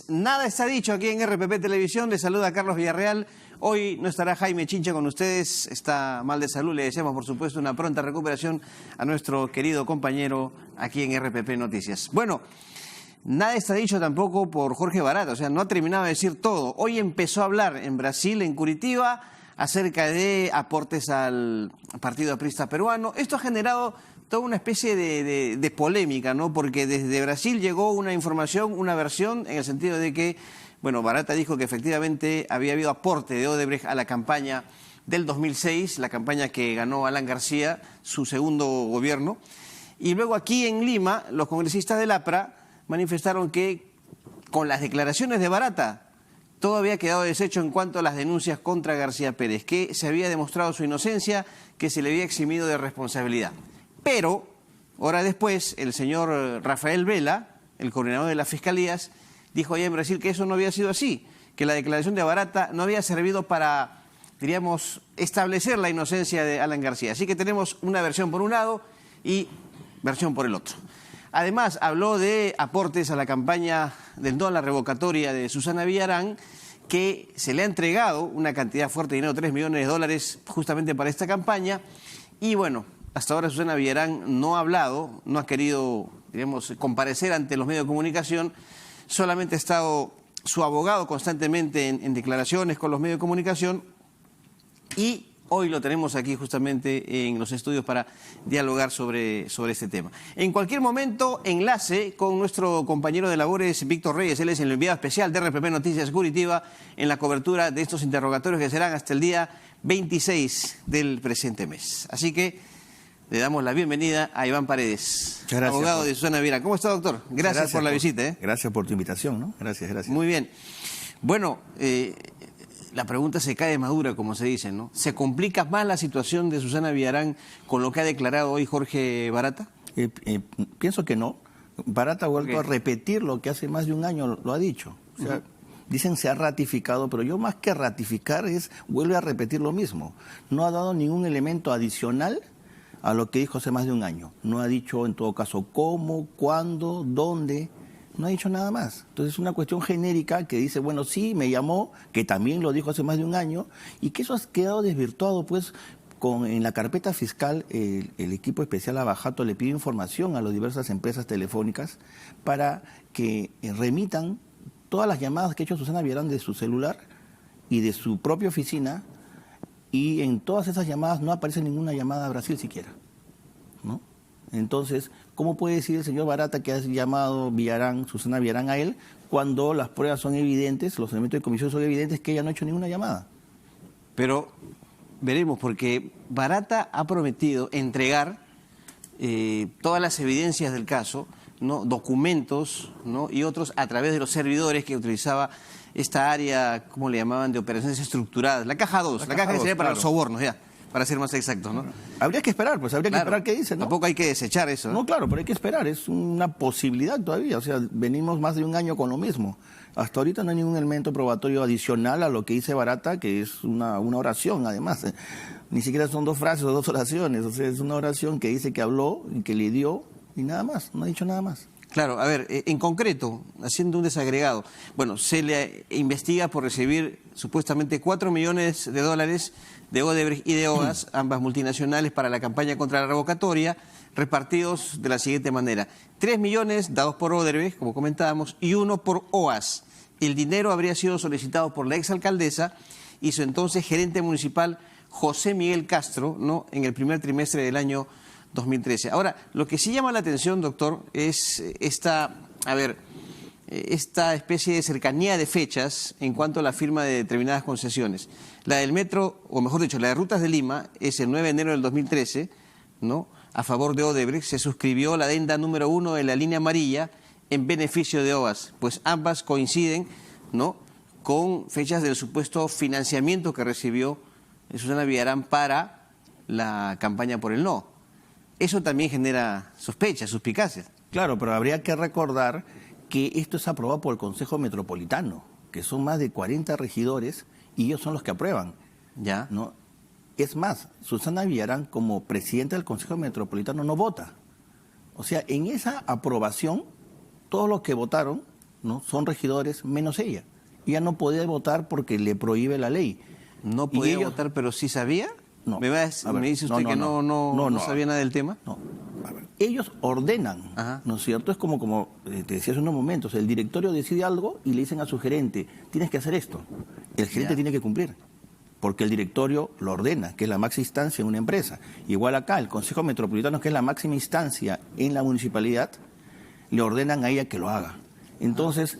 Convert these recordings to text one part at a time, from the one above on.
Nada está dicho aquí en RPP Televisión. Les saluda Carlos Villarreal. Hoy no estará Jaime Chincha con ustedes. Está mal de salud. Le deseamos, por supuesto, una pronta recuperación a nuestro querido compañero aquí en RPP Noticias. Bueno, nada está dicho tampoco por Jorge Barata. O sea, no ha terminado de decir todo. Hoy empezó a hablar en Brasil, en Curitiba, acerca de aportes al Partido Aprista Peruano. Esto ha generado toda una especie de polémica, ¿no? Porque desde Brasil llegó una información, una versión, en el sentido de que, bueno, Barata dijo que efectivamente había habido aporte de Odebrecht a la campaña del 2006, la campaña que ganó Alan García, su segundo gobierno. Y luego aquí en Lima, los congresistas del APRA manifestaron que con las declaraciones de Barata todo había quedado deshecho en cuanto a las denuncias contra García Pérez, que se había demostrado su inocencia, que se le había eximido de responsabilidad. Pero, horas después, el señor Rafael Vela, el coordinador de las fiscalías, dijo allá en Brasil que eso no había sido así, que la declaración de Barata no había servido para, diríamos, establecer la inocencia de Alan García. Así que tenemos una versión por un lado y versión por el otro. Además, habló de aportes a la campaña del no a la revocatoria de Susana Villarán, que se le ha entregado una cantidad fuerte de dinero, $3 millones, justamente para esta campaña. Y bueno, hasta ahora Susana Villarán no ha hablado, no ha querido, digamos, comparecer ante los medios de comunicación. Solamente ha estado su abogado constantemente en declaraciones con los medios de comunicación. Y hoy lo tenemos aquí justamente en los estudios para dialogar sobre este tema. En cualquier momento, enlace con nuestro compañero de labores, Víctor Reyes. Él es el enviado especial de RPP Noticias Curitiba en la cobertura de estos interrogatorios que serán hasta el día 26 del presente mes. Así que le damos la bienvenida a Iván Paredes, abogado de Susana Villarán. ¿Cómo está, doctor? Gracias por la visita. Gracias por tu invitación, ¿no? Gracias. Muy bien. Bueno, la pregunta se cae madura, como se dice, ¿no? ¿Se complica más la situación de Susana Villarán con lo que ha declarado hoy Jorge Barata? Pienso que no. Barata ha vuelto a repetir lo que hace más de un año lo ha dicho. O sea, dicen se ha ratificado, pero yo más que ratificar vuelve a repetir lo mismo. No ha dado ningún elemento adicional a lo que dijo hace más de un año. No ha dicho en todo caso cómo, cuándo, dónde. No ha dicho nada más. Entonces es una cuestión genérica que dice, bueno, sí, me llamó, que también lo dijo hace más de un año, y que eso ha quedado desvirtuado, pues, en la carpeta fiscal, el equipo especial Abajato le pide información a las diversas empresas telefónicas para que remitan todas las llamadas que ha hecho Susana Villarán de su celular y de su propia oficina, y en todas esas llamadas no aparece ninguna llamada a Brasil siquiera, ¿no? Entonces, ¿cómo puede decir el señor Barata que ha llamado Susana Villarán a él, cuando las pruebas son evidentes, los elementos de comisión son evidentes que ella no ha hecho ninguna llamada? Pero veremos, porque Barata ha prometido entregar todas las evidencias del caso, ¿no? Documentos, ¿no? Y otros a través de los servidores que utilizaba esta área, ¿cómo le llamaban?, de operaciones estructuradas. La caja 2, la caja que sería para los sobornos, ya, para ser más exactos, ¿no? Habría que esperar, pues habría que esperar qué dice, ¿no? Tampoco hay que desechar eso, ¿no? No, claro, pero hay que esperar, es una posibilidad todavía. O sea, venimos más de un año con lo mismo. Hasta ahorita no hay ningún elemento probatorio adicional a lo que dice Barata, que es una oración, además. Ni siquiera son dos frases o dos oraciones, o sea, es una oración que dice que habló y que le dio y nada más, no ha dicho nada más. Claro, a ver, en concreto, haciendo un desagregado, bueno, se le investiga por recibir supuestamente $4 millones de Odebrecht y de OAS, ambas multinacionales, para la campaña contra la revocatoria, repartidos de la siguiente manera: 3 millones dados por Odebrecht, como comentábamos, y 1 por OAS. El dinero habría sido solicitado por la exalcaldesa y su entonces gerente municipal, José Miguel Castro, ¿no?, en el primer trimestre del año 2013. Ahora, lo que sí llama la atención, doctor, es esta especie de cercanía de fechas en cuanto a la firma de determinadas concesiones. La del metro, o mejor dicho, la de Rutas de Lima, es el 9 de enero del 2013, ¿no?, a favor de Odebrecht. Se suscribió la adenda número 1 de la línea amarilla en beneficio de OAS, pues ambas coinciden, ¿no?, con fechas del supuesto financiamiento que recibió Susana Villarán para la campaña por el no. Eso también genera sospechas, suspicacias. Claro, pero habría que recordar que esto es aprobado por el Consejo Metropolitano, que son más de 40 regidores y ellos son los que aprueban. Ya. ¿No? Es más, Susana Villarán, como presidenta del Consejo Metropolitano, no vota. O sea, en esa aprobación, todos los que votaron ¿no? Son regidores menos ella. Ella no podía votar porque le prohíbe la ley. No podía votar, pero sí sabía. No. ¿Me dice usted que no sabía nada del tema? No. A ver, ellos ordenan, ¿no es cierto? Es como te decía hace unos momentos, el directorio decide algo y le dicen a su gerente, tienes que hacer esto. El gerente tiene que cumplir, porque el directorio lo ordena, que es la máxima instancia en una empresa. Igual acá, el Consejo Metropolitano, que es la máxima instancia en la municipalidad, le ordenan a ella que lo haga. Entonces,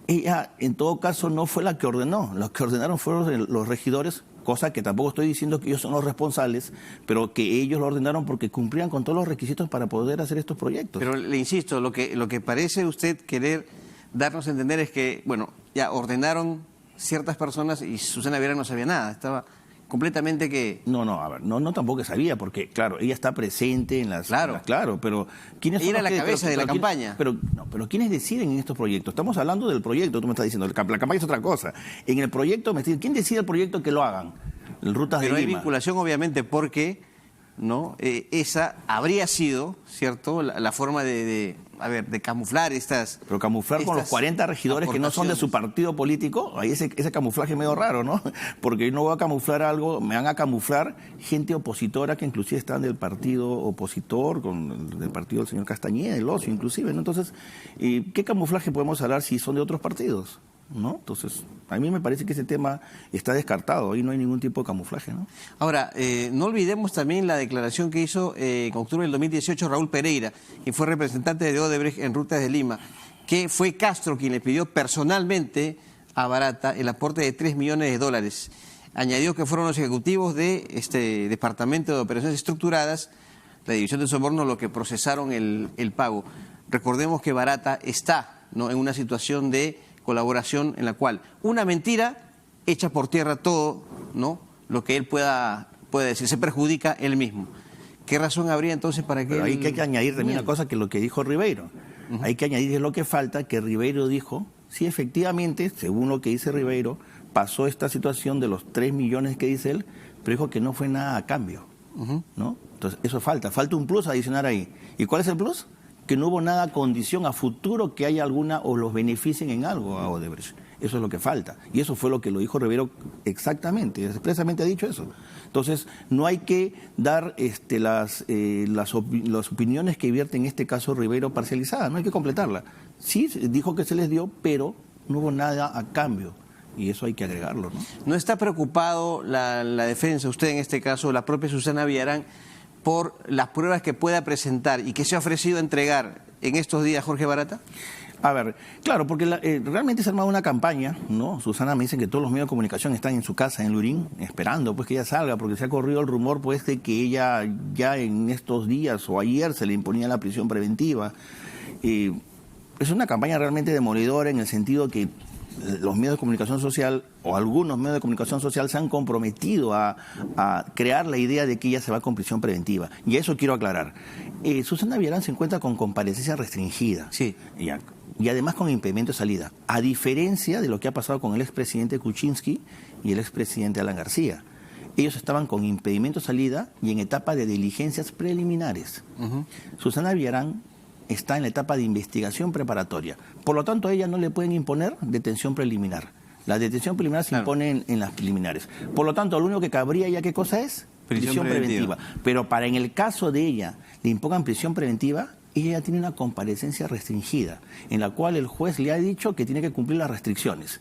ella en todo caso no fue la que ordenó, los que ordenaron fueron los regidores, cosa que tampoco estoy diciendo que ellos son los responsables, pero que ellos lo ordenaron porque cumplían con todos los requisitos para poder hacer estos proyectos. Pero le insisto, lo que parece usted querer darnos a entender es que, bueno, ya ordenaron ciertas personas y Susana Villarán no sabía nada, estaba completamente que... No, a ver, no tampoco sabía, porque claro, ella está presente en las... Claro, pero ¿quiénes son era la cabeza de la campaña. Pero ¿quiénes deciden en estos proyectos? Estamos hablando del proyecto, tú me estás diciendo, la campaña es otra cosa. En el proyecto, ¿quién decide el proyecto que lo hagan? Rutas de Lima. Pero hay vinculación, obviamente, porque ¿no? Esa habría sido, ¿cierto?, la forma de camuflar estas... Pero camuflar con los 40 regidores que no son de su partido político, ahí ese camuflaje medio raro, ¿no? Porque yo no voy a camuflar algo, me van a camuflar gente opositora que inclusive están del partido opositor, del partido del señor Castañeda, el Ocio inclusive, ¿no? Entonces, ¿qué camuflaje podemos hablar si son de otros partidos? ¿No? Entonces, a mí me parece que ese tema está descartado, ahí no hay ningún tipo de camuflaje, ¿no? Ahora, no olvidemos también la declaración que hizo en octubre del 2018 Raúl Pereira, quien fue representante de Odebrecht en Rutas de Lima, que fue Castro quien le pidió personalmente a Barata el aporte de $3 millones. Añadió que fueron los ejecutivos de este Departamento de Operaciones Estructuradas, la División de Soborno, lo que procesaron el pago. Recordemos que Barata está, ¿no?, en una situación de colaboración en la cual una mentira echa por tierra todo, ¿no?, lo que él pueda decir, se perjudica él mismo. ¿Qué razón habría entonces para que Pero ahí hay que añadir también una cosa, que lo que dijo Ribeiro. Hay que añadir, es lo que falta, que Ribeiro dijo, sí, efectivamente, según lo que dice Ribeiro, pasó esta situación de los 3 millones que dice él, pero dijo que no fue nada a cambio, ¿no? Entonces, eso falta un plus adicional ahí. ¿Y cuál es el plus? Que no hubo nada condición a futuro que haya alguna o los beneficien en algo a Odebrecht. Eso es lo que falta. Y eso fue lo que lo dijo Ribeiro exactamente, expresamente ha dicho eso. Entonces, no hay que dar las opiniones que vierte en este caso Ribeiro parcializadas, no hay que completarla. Sí, dijo que se les dio, pero no hubo nada a cambio. Y eso hay que agregarlo, ¿no? ¿No está preocupado la defensa, usted en este caso, la propia Susana Villarán, por las pruebas que pueda presentar y que se ha ofrecido a entregar en estos días Jorge Barata? A ver, claro, porque realmente se ha armado una campaña, ¿no? Susana me dice que todos los medios de comunicación están en su casa en Lurín, esperando pues que ella salga, porque se ha corrido el rumor pues de que ella ya en estos días o ayer se le imponía la prisión preventiva. Es una campaña realmente demoledora en el sentido que los medios de comunicación social o algunos medios de comunicación social se han comprometido a crear la idea de que ella se va con prisión preventiva. Y eso quiero aclarar. Susana Villarán se encuentra con comparecencia restringida. Sí. Y además con impedimento de salida. A diferencia de lo que ha pasado con el expresidente Kuczynski y el expresidente Alan García. Ellos estaban con impedimento de salida y en etapa de diligencias preliminares. Susana Villarán está en la etapa de investigación preparatoria. Por lo tanto, a ella no le pueden imponer detención preliminar. La detención preliminar se impone en las preliminares. Por lo tanto, lo único que cabría ya, ¿qué cosa es? Prisión preventiva. Pero para en el caso de ella le impongan prisión preventiva, ella ya tiene una comparecencia restringida, en la cual el juez le ha dicho que tiene que cumplir las restricciones.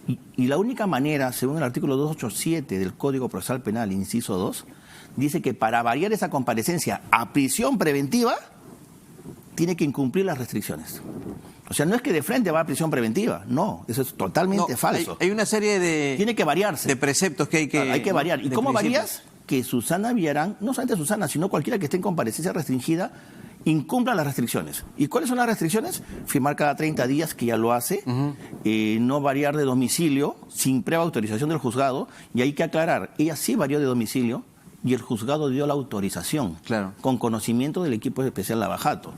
Y la única manera, según el artículo 287 del Código Procesal Penal, inciso 2, dice que para variar esa comparecencia a prisión preventiva, tiene que incumplir las restricciones. O sea, no es que de frente va a prisión preventiva, no, eso es totalmente falso. Hay una serie de... Tiene que variarse. De preceptos que hay que... Hay que variar. ¿Y cómo varías? Que Susana Villarán, no solamente Susana, sino cualquiera que esté en comparecencia restringida, incumpla las restricciones. ¿Y cuáles son las restricciones? Firmar cada 30 días, que ya lo hace, no variar de domicilio sin previa autorización del juzgado, y hay que aclarar, ella sí varió de domicilio y el juzgado dio la autorización, con conocimiento del equipo especial Lavajato,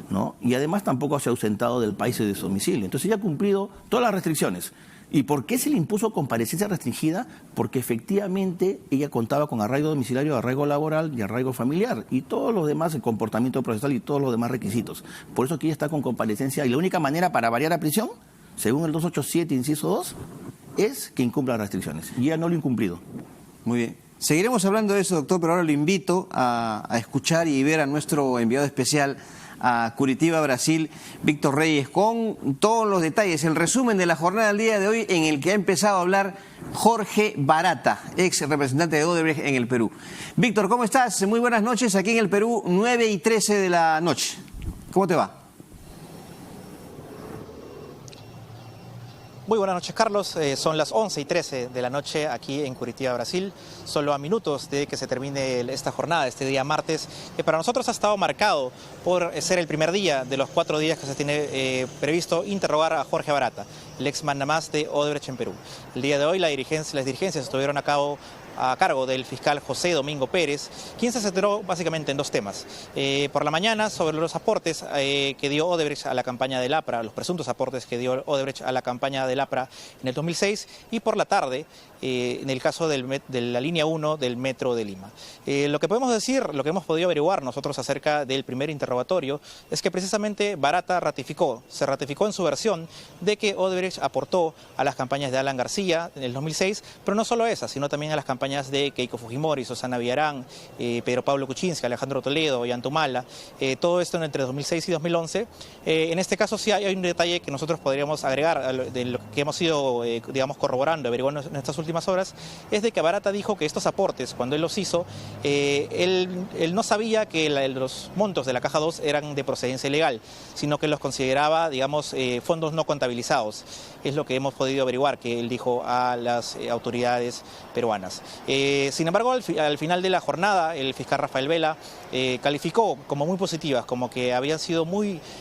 ¿no? Y además tampoco se ha ausentado del país de su domicilio. Entonces ella ha cumplido todas las restricciones. ¿Y por qué se le impuso comparecencia restringida? Porque efectivamente ella contaba con arraigo domiciliario, arraigo laboral y arraigo familiar y todos los demás, el comportamiento procesal y todos los demás requisitos. Por eso que ella está con comparecencia y la única manera para variar a prisión, según el 287, inciso 2, es que incumpla las restricciones. Y ella no lo ha incumplido. Muy bien. Seguiremos hablando de eso, doctor, pero ahora lo invito a escuchar y ver a nuestro enviado especial a Curitiba, Brasil, Víctor Reyes, con todos los detalles, el resumen de la jornada del día de hoy en el que ha empezado a hablar Jorge Barata, ex representante de Odebrecht en el Perú. Víctor, ¿cómo estás? Muy buenas noches, aquí en el Perú, 9:13 de la noche. ¿Cómo te va? Muy buenas noches, Carlos. Son las 11:13 de la noche aquí en Curitiba, Brasil. Solo a minutos de que se termine esta jornada, este día martes, que para nosotros ha estado marcado por ser el primer día de los 4 días que se tiene previsto interrogar a Jorge Barata, el ex mandamás de Odebrecht en Perú. El día de hoy las dirigencias estuvieron a cargo del fiscal José Domingo Pérez, quien se centró básicamente en 2 temas. Por la mañana, sobre los aportes que dio Odebrecht a la campaña del APRA, los presuntos aportes que dio Odebrecht a la campaña del APRA en el 2006, y por la tarde, en el caso de la línea 1 del Metro de Lima. Lo que podemos decir, lo que hemos podido averiguar nosotros acerca del primer interrogatorio, es que precisamente Barata se ratificó en su versión de que Odebrecht aportó a las campañas de Alan García en el 2006, pero no solo esas, sino también a las campañas de Keiko Fujimori, Susana Villarán, Pedro Pablo Kuczynski, Alejandro Toledo, Ollantumala, todo esto entre 2006 y 2011. En este caso sí hay un detalle que nosotros podríamos agregar de lo que hemos ido, corroborando, averiguando en estas últimas horas, es de que Barata dijo que estos aportes, cuando él los hizo, él no sabía que los montos de la Caja 2 eran de procedencia ilegal, sino que los consideraba, fondos no contabilizados. Es lo que hemos podido averiguar, que él dijo a las autoridades peruanas. Sin embargo, al final de la jornada, el fiscal Rafael Vela calificó como muy positivas, como que habían sido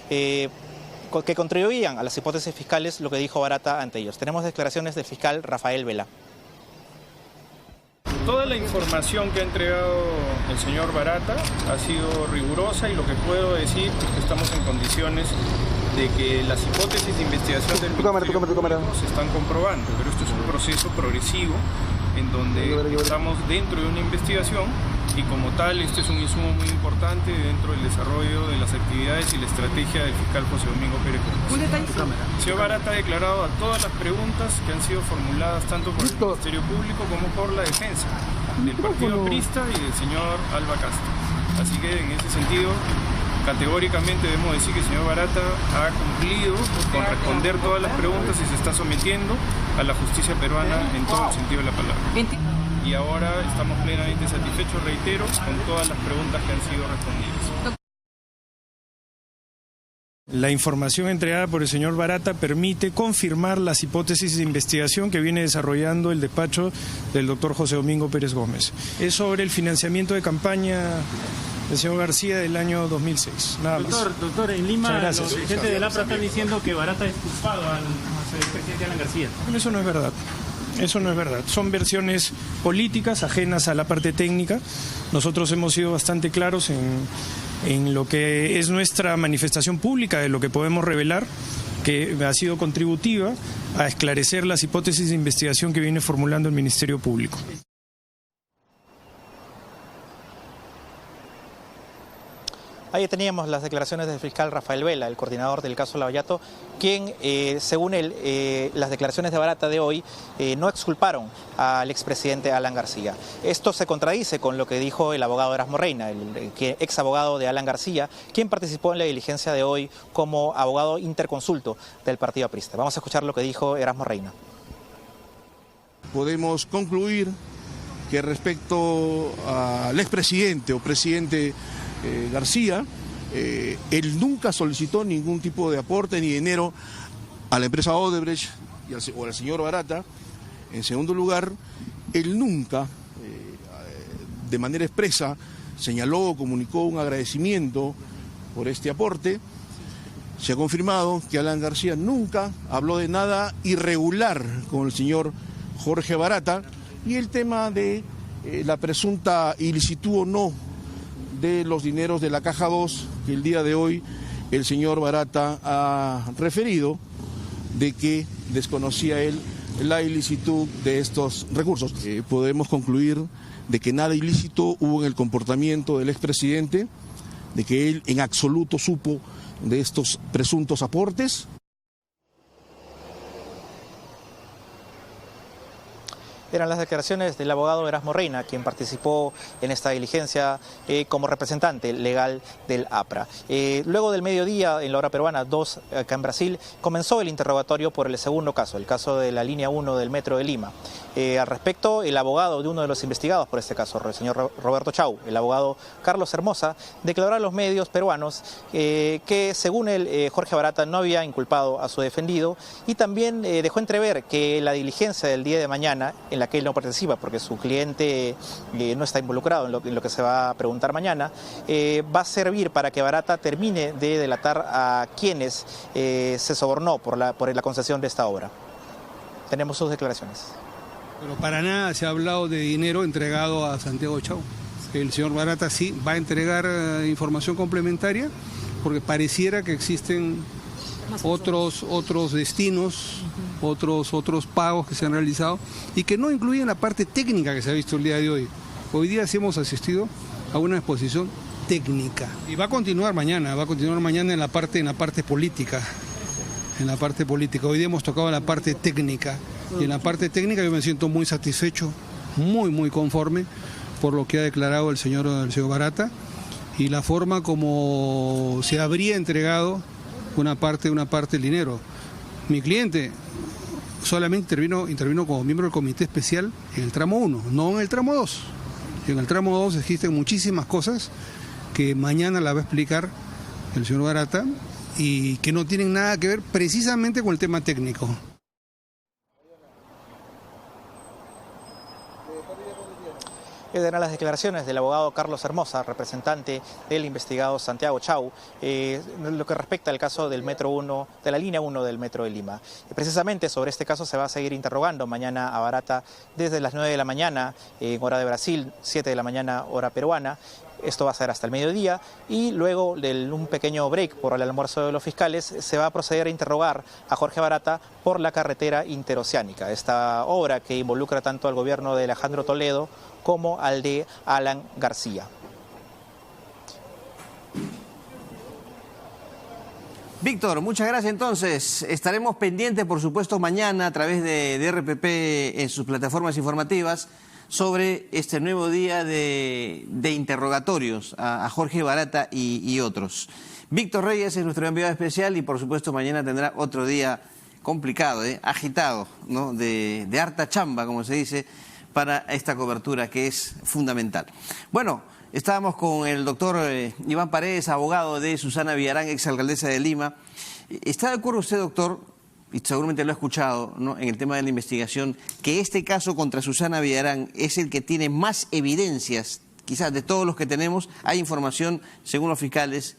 que contribuían a las hipótesis fiscales lo que dijo Barata ante ellos. Tenemos declaraciones del fiscal Rafael Vela. Toda la información que ha entregado el señor Barata ha sido rigurosa, y lo que puedo decir es que estamos en condiciones de que las hipótesis de investigación del Ministerio Público se están comprobando, pero esto es un proceso progresivo en donde estamos dentro de una investigación, y como tal este es un insumo muy importante dentro del desarrollo de las actividades y la estrategia del fiscal José Domingo Pérez Gómez. El señor Barata ha declarado a todas las preguntas que han sido formuladas tanto por el Ministerio Público como por la defensa del partido aprista y del señor Alba Castro. Así que en ese sentido, categóricamente debemos decir que el señor Barata ha cumplido con responder todas las preguntas y se está sometiendo a la justicia peruana en todo el sentido de la palabra. Y ahora estamos plenamente satisfechos, reitero, con todas las preguntas que han sido respondidas. La información entregada por el señor Barata permite confirmar las hipótesis de investigación que viene desarrollando el despacho del doctor José Domingo Pérez Gómez. Es sobre el financiamiento de campaña del señor García del año 2006. Nada más. Doctor, en Lima los dirigentes del APRA están diciendo que Barata es culpado al presidente Alan García. Eso no es verdad. Eso no es verdad. Son versiones políticas ajenas a la parte técnica. Nosotros hemos sido bastante claros en lo que es nuestra manifestación pública, de lo que podemos revelar, que ha sido contributiva a esclarecer las hipótesis de investigación que viene formulando el Ministerio Público. Ahí teníamos las declaraciones del fiscal Rafael Vela, el coordinador del caso Lavallato, quien, según él, las declaraciones de Barata de hoy no exculparon al expresidente Alan García. Esto se contradice con lo que dijo el abogado Erasmo Reina, el ex abogado de Alan García, quien participó en la diligencia de hoy como abogado interconsulto del partido aprista. Vamos a escuchar lo que dijo Erasmo Reina. Podemos concluir que respecto al expresidente o presidente García, él nunca solicitó ningún tipo de aporte ni dinero a la empresa Odebrecht o al señor Barata. En segundo lugar, él nunca, de manera expresa, señaló o comunicó un agradecimiento por este aporte. Se ha confirmado que Alan García nunca habló de nada irregular con el señor Jorge Barata, y el tema de la presunta ilicitud o no de los dineros de la Caja 2, que el día de hoy el señor Barata ha referido de que desconocía él la ilicitud de estos recursos. Podemos concluir de que nada ilícito hubo en el comportamiento del expresidente, de que él en absoluto supo de estos presuntos aportes. Eran las declaraciones del abogado Erasmo Reina, quien participó en esta diligencia como representante legal del APRA. Luego del mediodía, en la hora peruana, 2 acá en Brasil, comenzó el interrogatorio por el segundo caso, el caso de la línea 1 del Metro de Lima. Al respecto, el abogado de uno de los investigados por este caso, el señor Roberto Chau, el abogado Carlos Hermosa, declaró a los medios peruanos que según él, Jorge Barata no había inculpado a su defendido y también dejó entrever que la diligencia del día de mañana, en la que él no participa porque su cliente no está involucrado en lo que se va a preguntar mañana, va a servir para que Barata termine de delatar a quienes se sobornó por la concesión de esta obra. Tenemos sus declaraciones. Pero para nada se ha hablado de dinero entregado a Santiago Chau. El señor Barata sí va a entregar información complementaria porque pareciera que existen otros destinos, otros pagos que se han realizado y que no incluyen la parte técnica que se ha visto el día de hoy. Hoy día sí hemos asistido a una exposición técnica y va a continuar mañana en la parte política. En la parte política. Hoy día hemos tocado la parte técnica y en la parte técnica yo me siento muy satisfecho, muy conforme por lo que ha declarado el señor Barata y la forma como se habría entregado una parte del dinero. Mi cliente solamente intervino como miembro del comité especial en el tramo 1, no en el tramo 2. En el tramo 2 existen muchísimas cosas que mañana la va a explicar el señor Barata y que no tienen nada que ver precisamente con el tema técnico. Eran las declaraciones del abogado Carlos Hermosa, representante del investigado Santiago Chau, lo que respecta al caso del Metro 1, de la línea 1 del Metro de Lima. Precisamente sobre este caso se va a seguir interrogando mañana a Barata desde las 9 de la mañana, hora de Brasil, 7 de la mañana, hora peruana. Esto va a ser hasta el mediodía y luego de un pequeño break por el almuerzo de los fiscales se va a proceder a interrogar a Jorge Barata por la carretera interoceánica, esta obra que involucra tanto al gobierno de Alejandro Toledo como al de Alan García. Víctor, muchas gracias entonces. Estaremos pendientes, por supuesto, mañana a través de RPP en sus plataformas informativas sobre este nuevo día de interrogatorios a Jorge Barata y otros. Víctor Reyes es nuestro enviado especial y por supuesto mañana tendrá otro día complicado, agitado, ¿no? de harta chamba, como se dice, para esta cobertura que es fundamental. Bueno, estábamos con el doctor Iván Paredes, abogado de Susana Villarán, exalcaldesa de Lima. ¿Está de acuerdo usted, doctor, y seguramente lo ha escuchado, ¿no?, en el tema de la investigación, que este caso contra Susana Villarán es el que tiene más evidencias, quizás de todos los que tenemos? Hay información, según los fiscales,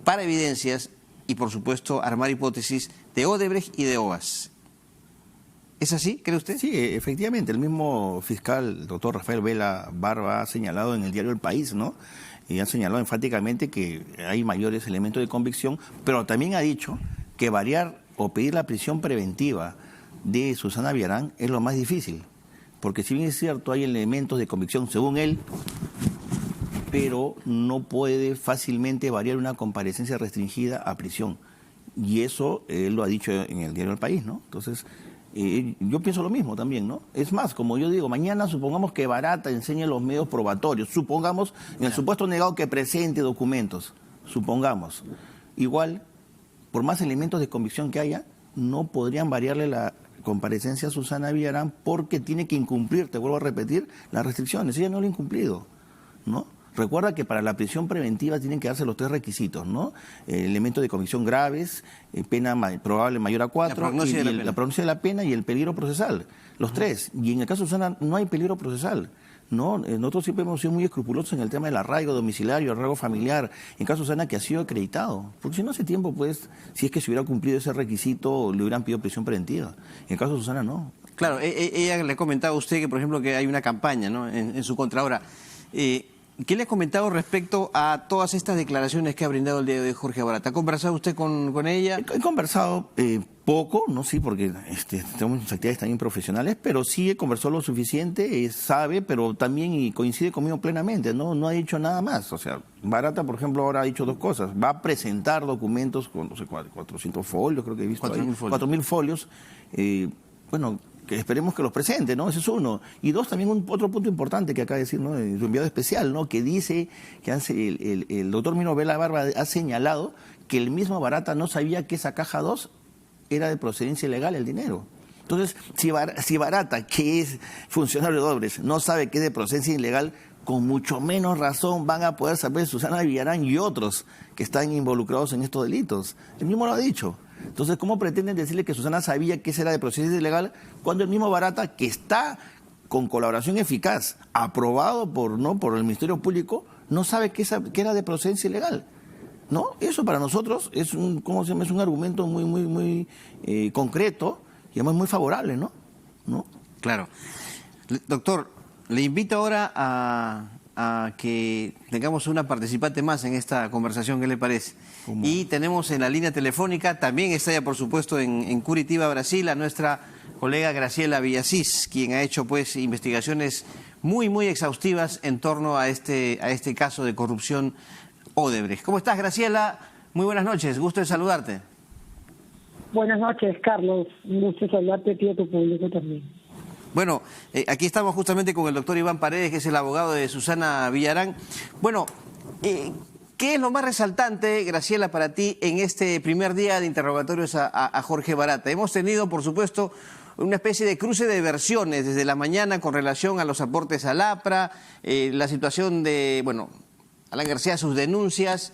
para evidencias y, por supuesto, armar hipótesis de Odebrecht y de OAS. ¿Es así, cree usted? Sí, efectivamente. El mismo fiscal, el doctor Rafael Vela Barba, ha señalado en el diario El País, ¿no? Y ha señalado enfáticamente que hay mayores elementos de convicción, pero también ha dicho que variar o pedir la prisión preventiva de Susana Villarán es lo más difícil, porque si bien es cierto hay elementos de convicción según él, pero no puede fácilmente variar una comparecencia restringida a prisión, y eso él lo ha dicho en el diario El País, ¿no? Entonces yo pienso lo mismo también, ¿no? Es más, como yo digo, mañana supongamos que Barata enseñe los medios probatorios, supongamos en el supuesto negado que presente documentos, supongamos, igual, por más elementos de convicción que haya, no podrían variarle la comparecencia a Susana Villarán porque tiene que incumplir, te vuelvo a repetir, las restricciones. Ella no lo ha incumplido, ¿no? Recuerda que para la prisión preventiva tienen que darse los 3 requisitos, ¿no? Elementos de convicción graves, pena probable mayor a 4, la prognosia de la pena y el peligro procesal. Los 3. Y en el caso de Susana no hay peligro procesal. No, nosotros siempre hemos sido muy escrupulosos en el tema del arraigo domiciliario, arraigo familiar, en caso de Susana que ha sido acreditado. Porque si no hace tiempo, pues, si es que se hubiera cumplido ese requisito, le hubieran pedido prisión preventiva. En el caso de Susana, no. Claro, ella le comentaba a usted que, por ejemplo, que hay una campaña, ¿no?, en su contra. Ahora, ¿qué le ha comentado respecto a todas estas declaraciones que ha brindado el día de hoy Jorge Barata? ¿Ha conversado usted con ella? He conversado Poco, no sí, porque tenemos actividades también profesionales, pero sí conversó lo suficiente, sabe, pero también y coincide conmigo plenamente, no ha dicho nada más. O sea, Barata, por ejemplo, ahora ha dicho dos cosas. Va a presentar documentos con, no sé, 400 folios, creo que he visto 4.000 folios. Bueno, que esperemos que los presente, ¿no? Ese es uno. Y dos, también otro punto importante que acaba de decir, ¿no? Su enviado especial, ¿no? Que dice que el doctor Mino Vela Barba ha señalado que el mismo Barata no sabía que esa caja 2 era de procedencia ilegal el dinero. Entonces, si Barata, que es funcionario de Odebrecht, no sabe que es de procedencia ilegal, con mucho menos razón van a poder saber Susana Villarán y otros que están involucrados en estos delitos. Él mismo lo ha dicho. Entonces, ¿cómo pretenden decirle que Susana sabía que ese era de procedencia ilegal cuando el mismo Barata, que está con colaboración eficaz, aprobado por el Ministerio Público, no sabe que era de procedencia ilegal? ¿No? Eso para nosotros es un argumento muy concreto y además muy favorable, ¿no? Claro. Doctor, le invito ahora a que tengamos una participante más en esta conversación, ¿qué le parece? ¿Cómo? Y tenemos en la línea telefónica, también está ya por supuesto en Curitiba, Brasil, a nuestra colega Graciela Villasís, quien ha hecho pues investigaciones muy exhaustivas en torno a este caso de corrupción Odebrecht. ¿Cómo estás, Graciela? Muy buenas noches, gusto de saludarte. Buenas noches, Carlos. Un gusto saludarte a ti y a tu público también. Bueno, aquí estamos justamente con el doctor Iván Paredes, que es el abogado de Susana Villarán. Bueno, ¿qué es lo más resaltante, Graciela, para ti en este primer día de interrogatorios a Jorge Barata? Hemos tenido, por supuesto, una especie de cruce de versiones desde la mañana con relación a los aportes al APRA, la situación de, Alan García, sus denuncias.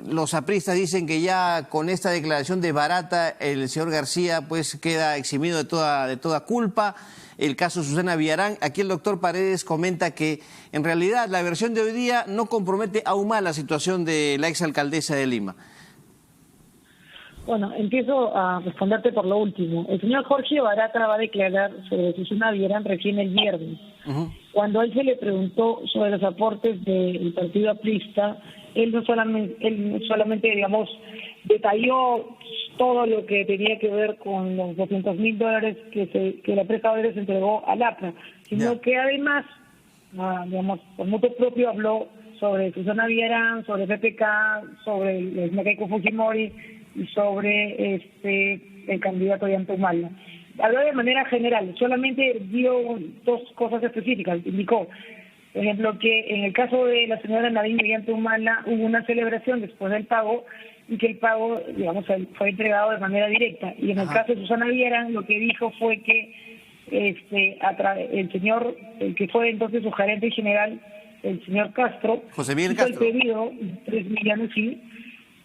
Los apristas dicen que ya con esta declaración de Barata el señor García pues queda eximido de toda culpa. El caso Susana Villarán, aquí el doctor Paredes comenta que en realidad la versión de hoy día no compromete aún más la situación de la exalcaldesa de Lima. Bueno, empiezo a responderte por lo último. El señor Jorge Barata va a declarar sobre Susana Villarán recién el viernes. Cuando a él se le preguntó sobre los aportes del partido aprista, él no solamente, digamos, detalló todo lo que tenía que ver con los $200.000 que la empresa Odebrecht entregó al APRA, sino que además, digamos, por motu propio habló sobre Susana Villarán, sobre PPK, sobre el Keiko Fujimori y sobre el candidato Ollanta-Humala. Habló de manera general, solamente dio dos cosas específicas. Indicó, por ejemplo, que en el caso de la señora Nadine Ollanta-Humala hubo una celebración después del pago y que el pago, digamos, fue entregado de manera directa. Y en el caso de Susana Villarán, lo que dijo fue que el señor, el que fue entonces su gerente general, el señor Castro, José Miguel hizo Castro, el pedido, 3 millones, sí,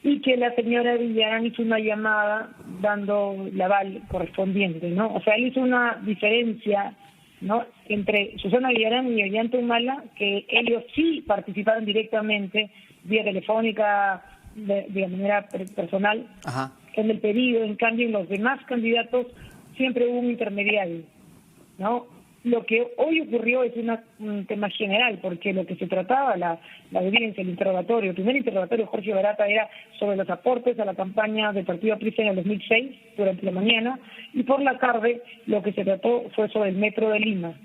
y que la señora Villarán hizo una llamada dando el aval correspondiente, ¿no? O sea, él hizo una diferencia, ¿no?, entre Susana Villarán y Ollanta-Humala, que ellos sí participaron directamente vía telefónica, de manera personal, en el pedido. En cambio, en los demás candidatos siempre hubo un intermediario, ¿no? Lo que hoy ocurrió es un tema general, porque lo que se trataba, la evidencia, el primer interrogatorio de Jorge Barata era sobre los aportes a la campaña del partido aprista en el 2006, durante la mañana, y por la tarde lo que se trató fue sobre el metro de Lima.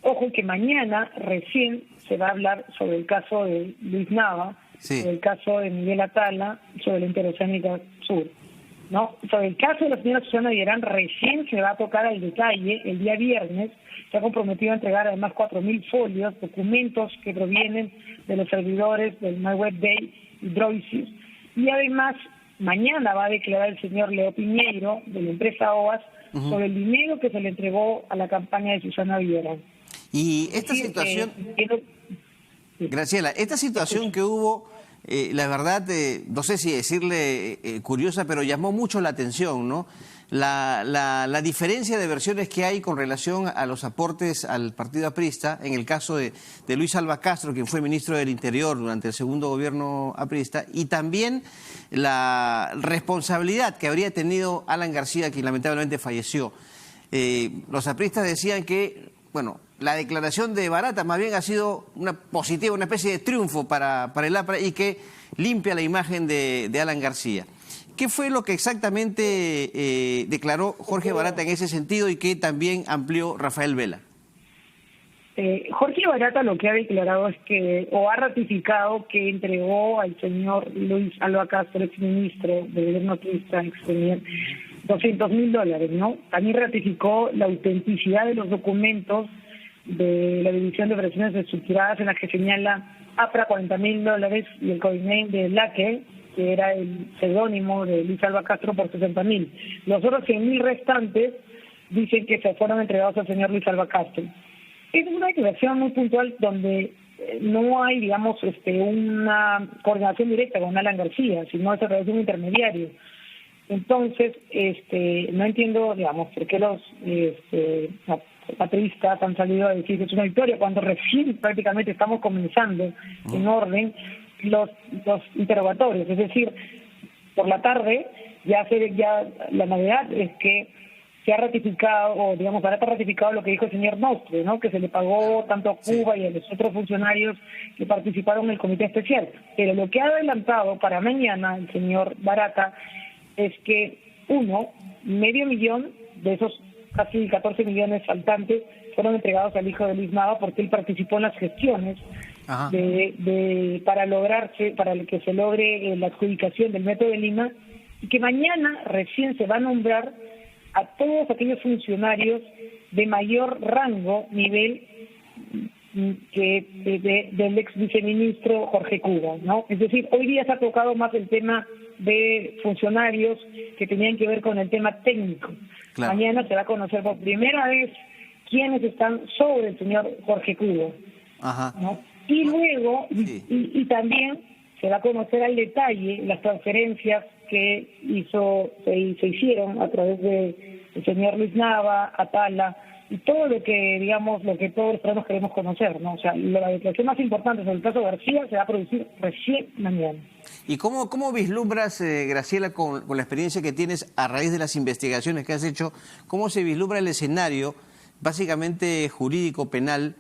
Ojo que mañana recién se va a hablar sobre el caso de Luis Nava, sobre el caso de Miguel Atala, sobre la Interoceánica Sur, ¿no? Sobre el caso de la señora Susana Villarán recién se va a tocar al detalle el día viernes. Se ha comprometido a entregar además 4.000 folios, documentos que provienen de los servidores del MyWebDay y Droisis. Y además mañana va a declarar el señor Leo Piñeiro de la empresa OAS sobre el dinero que se le entregó a la campaña de Susana Villarán. Y esta situación, Graciela, esta situación que hubo, la verdad, no sé si decirle curiosa, pero llamó mucho la atención, ¿no? La diferencia de versiones que hay con relación a los aportes al partido aprista, en el caso de Luis Alba Castro, quien fue ministro del Interior durante el segundo gobierno aprista, y también la responsabilidad que habría tenido Alan García, quien lamentablemente falleció. Los apristas decían que, la declaración de Barata más bien ha sido una positiva, una especie de triunfo para el APRA y que limpia la imagen de Alan García. ¿Qué fue lo que exactamente declaró Jorge Barata en ese sentido y que también amplió Rafael Vela? Jorge Barata lo que ha declarado es que, o ha ratificado que entregó al señor Luis Alba Castro, exministro del gobierno crista, expremier, $200.000, ¿no? También ratificó la autenticidad de los documentos de la División de Operaciones Estructuradas en la que señala APRA $40.000 y el codename de Laque, que era el seudónimo de Luis Alba Castro, por $60.000. Los otros 100.000 restantes dicen que se fueron entregados al señor Luis Alba Castro. Es una declaración muy puntual donde no hay, digamos, una coordinación directa con Alan García, sino es a través de un intermediario. Entonces, no entiendo, digamos, por qué los patristas han salido a decir que es una victoria, cuando recién prácticamente estamos comenzando en orden los interrogatorios. Es decir, por la tarde ya la novedad es que se ha ratificado, o digamos, Barata ha ratificado lo que dijo el señor Nostre, ¿no? Que se le pagó tanto a Cuba y a los otros funcionarios que participaron en el comité especial. Pero lo que ha adelantado para mañana el señor Barata es que medio millón de esos casi 14 millones faltantes fueron entregados al hijo de Luis Nava porque él participó en las gestiones para que se logre la adjudicación del Metro de Lima, y que mañana recién se va a nombrar a todos aquellos funcionarios de mayor rango, nivel del ex viceministro Jorge Cuba, ¿no? Es decir, hoy día se ha tocado más el tema de funcionarios que tenían que ver con el tema técnico. Claro. Mañana se va a conocer por primera vez quiénes están sobre el señor Jorge Cuba, ¿no? Y luego, y también se va a conocer al detalle las transferencias que se hicieron a través del señor Luis Nava, Atala, y todo lo que, digamos, lo que todos los peruanos queremos conocer, ¿no? O sea, la declaración más importante sobre el caso García se va a producir recién mañana. ¿Y cómo vislumbras, Graciela, con la experiencia que tienes a raíz de las investigaciones que has hecho, cómo se vislumbra el escenario, básicamente jurídico, penal,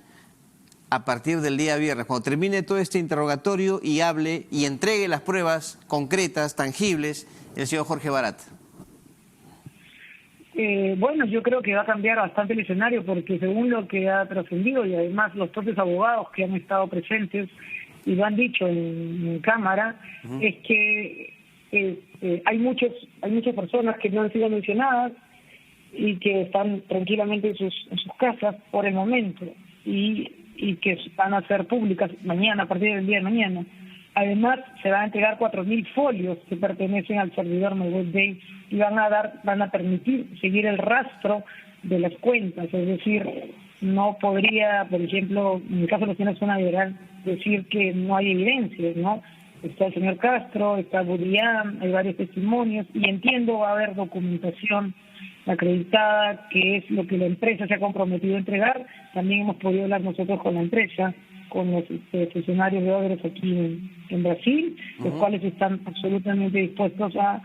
a partir del día viernes, cuando termine todo este interrogatorio y hable y entregue las pruebas concretas, tangibles, el señor Jorge Barata? Bueno, yo creo que va a cambiar bastante el escenario, porque según lo que ha trascendido, y además los propios abogados que han estado presentes y lo han dicho en cámara, es que hay muchas personas que no han sido mencionadas y que están tranquilamente en sus casas por el momento, y que van a ser públicas mañana, a partir del día de mañana. Además, se van a entregar 4.000 folios que pertenecen al servidor MyWeb Day y van a permitir seguir el rastro de las cuentas. Es decir, no podría, por ejemplo, en el caso de la Oficina Zona Liberal, decir que no hay evidencias, ¿no? Está el señor Castro, está Burián, hay varios testimonios, y entiendo va a haber documentación acreditada, que es lo que la empresa se ha comprometido a entregar. También hemos podido hablar nosotros con la empresa, con los funcionarios de Odres aquí en Brasil, los cuales están absolutamente dispuestos a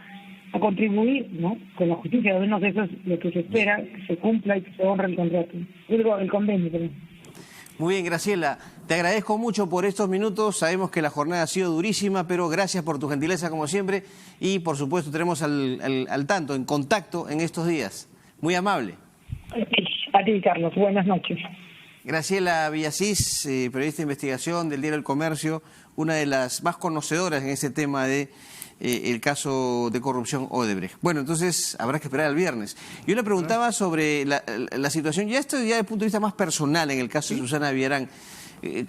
contribuir, ¿no?, con la justicia. Al menos eso es lo que se espera, que se cumpla y que se honre el contrato, el convenio también. Muy bien, Graciela, te agradezco mucho por estos minutos. Sabemos que la jornada ha sido durísima, pero gracias por tu gentileza como siempre, y por supuesto tenemos al tanto, en contacto en estos días. Muy amable. A ti, Carlos, buenas noches. Graciela Villasís, periodista de investigación del diario El Comercio, una de las más conocedoras en este tema de el caso de corrupción Odebrecht. Bueno, entonces habrá que esperar al viernes. Yo le preguntaba sobre la situación, ya esto ya desde el punto de vista más personal, en el caso de Susana Villarán.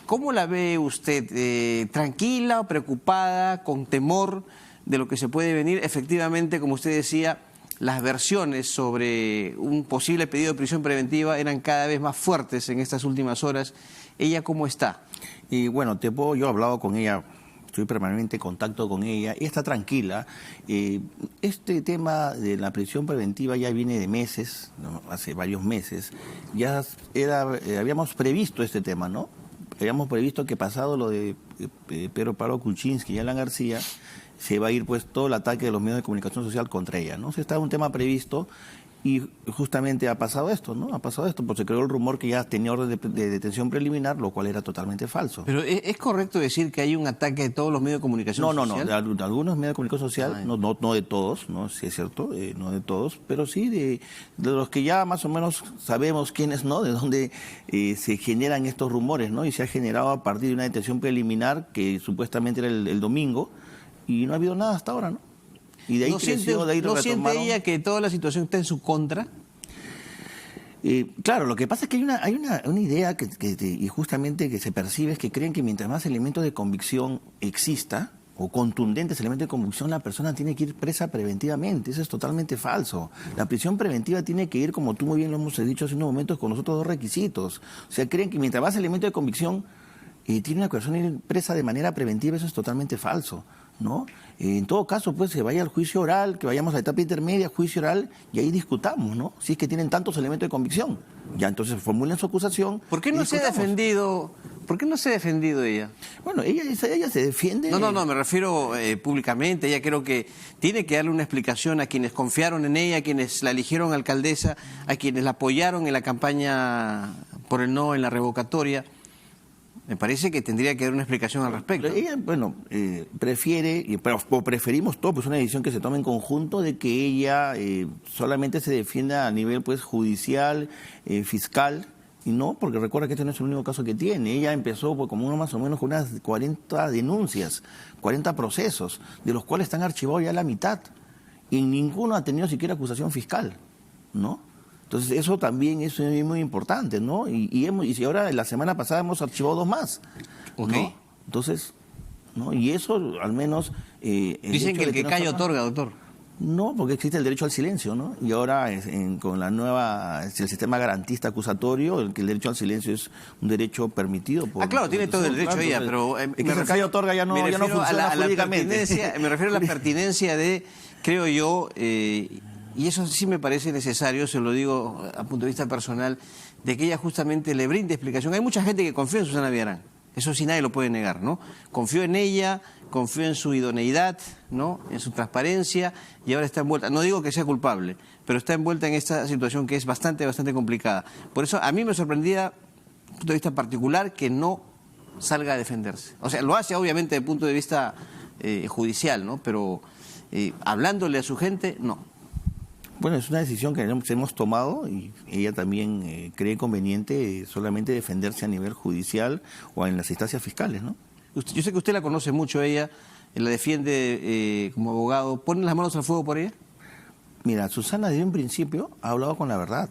¿Cómo la ve usted? ¿Tranquila, preocupada, con temor de lo que se puede venir? Efectivamente, como usted decía, las versiones sobre un posible pedido de prisión preventiva eran cada vez más fuertes en estas últimas horas. ¿Ella cómo está? Y bueno, yo he hablado con ella, estoy permanentemente en contacto con ella, y está tranquila. Este tema de la prisión preventiva ya viene de meses, ¿no? Hace varios meses. Ya habíamos previsto este tema, ¿no? Habíamos previsto que pasado lo de Pedro Pablo Kuczynski y Alan García, se va a ir pues todo el ataque de los medios de comunicación social contra ella, ¿no? Se estaba un tema previsto, Y justamente ha pasado esto, ¿no? Ha pasado esto, porque se creó el rumor que ya tenía orden de detención preliminar, lo cual era totalmente falso. Pero ¿es correcto decir que hay un ataque de todos los medios de comunicación social? No, de algunos medios de comunicación social, no de todos, ¿no? Sí es cierto, no de todos, pero sí de los que ya más o menos sabemos quiénes, ¿no? De dónde se generan estos rumores, ¿no? Y se ha generado a partir de una detención preliminar que supuestamente era el domingo, y no ha habido nada hasta ahora, ¿no? Y de ahí creció, de ahí ¿No retomaron. siente ella que toda la situación está en su contra? Claro, lo que pasa es que hay una idea y justamente que se percibe es que creen que mientras más elementos de convicción exista, o contundentes elementos de convicción, la persona tiene que ir presa preventivamente. Eso es totalmente falso. La prisión preventiva tiene que ir, como tú muy bien lo hemos dicho hace unos momentos, con nosotros dos requisitos. O sea, creen que mientras más elementos de convicción tiene una persona ir presa de manera preventiva, eso es totalmente falso, ¿no? En todo caso, pues, se vaya al juicio oral, que vayamos a la etapa intermedia, juicio oral, y ahí discutamos, ¿no? Si es que tienen tantos elementos de convicción. Ya, entonces formulen su acusación. ¿Por qué no se ha defendido? ¿Por qué no se ha defendido ella? Bueno, ella se defiende. No, me refiero públicamente. Ella creo que tiene que darle una explicación a quienes confiaron en ella, a quienes la eligieron alcaldesa, a quienes la apoyaron en la campaña por el no en la revocatoria. Me parece que tendría que dar una explicación al respecto. Ella, bueno, preferimos todo, pues una decisión que se tome en conjunto de que ella solamente se defienda a nivel pues judicial, fiscal, y no, porque recuerda que este no es el único caso que tiene. Ella empezó pues, como uno más o menos con unas 40 denuncias, 40 procesos, de los cuales están archivados ya la mitad, y ninguno ha tenido siquiera acusación fiscal, ¿no? Entonces, eso también es muy importante, ¿no? Y si ahora, la semana pasada, hemos archivado 2 más, ¿no? Okay. Entonces, ¿no? Y eso, al menos... Dicen que el que calla otorga, doctor. No, porque existe el derecho al silencio, ¿no? Y ahora, con la nueva... el sistema garantista acusatorio, que el derecho al silencio es un derecho permitido por... Claro, tiene todo el derecho ella, pero... que el calla otorga ya no funciona jurídicamente. Me refiero a la pertinencia de, creo yo... y eso sí me parece necesario, se lo digo a punto de vista personal, de que ella justamente le brinde explicación. Hay mucha gente que confía en Susana Villarán, eso sí nadie lo puede negar, ¿no? Confió en ella, confió en su idoneidad, ¿no? En su transparencia, y ahora está envuelta, no digo que sea culpable, pero está envuelta en esta situación que es bastante complicada. Por eso a mí me sorprendía, desde un punto de vista particular, que no salga a defenderse. O sea, lo hace obviamente desde el punto de vista judicial, ¿no? Pero hablándole a su gente, no. Bueno, es una decisión que hemos tomado y ella también cree conveniente solamente defenderse a nivel judicial o en las instancias fiscales, ¿no? Yo sé que usted la conoce mucho, ella la defiende como abogado. ¿Ponen las manos al fuego por ella? Mira, Susana desde un principio ha hablado con la verdad.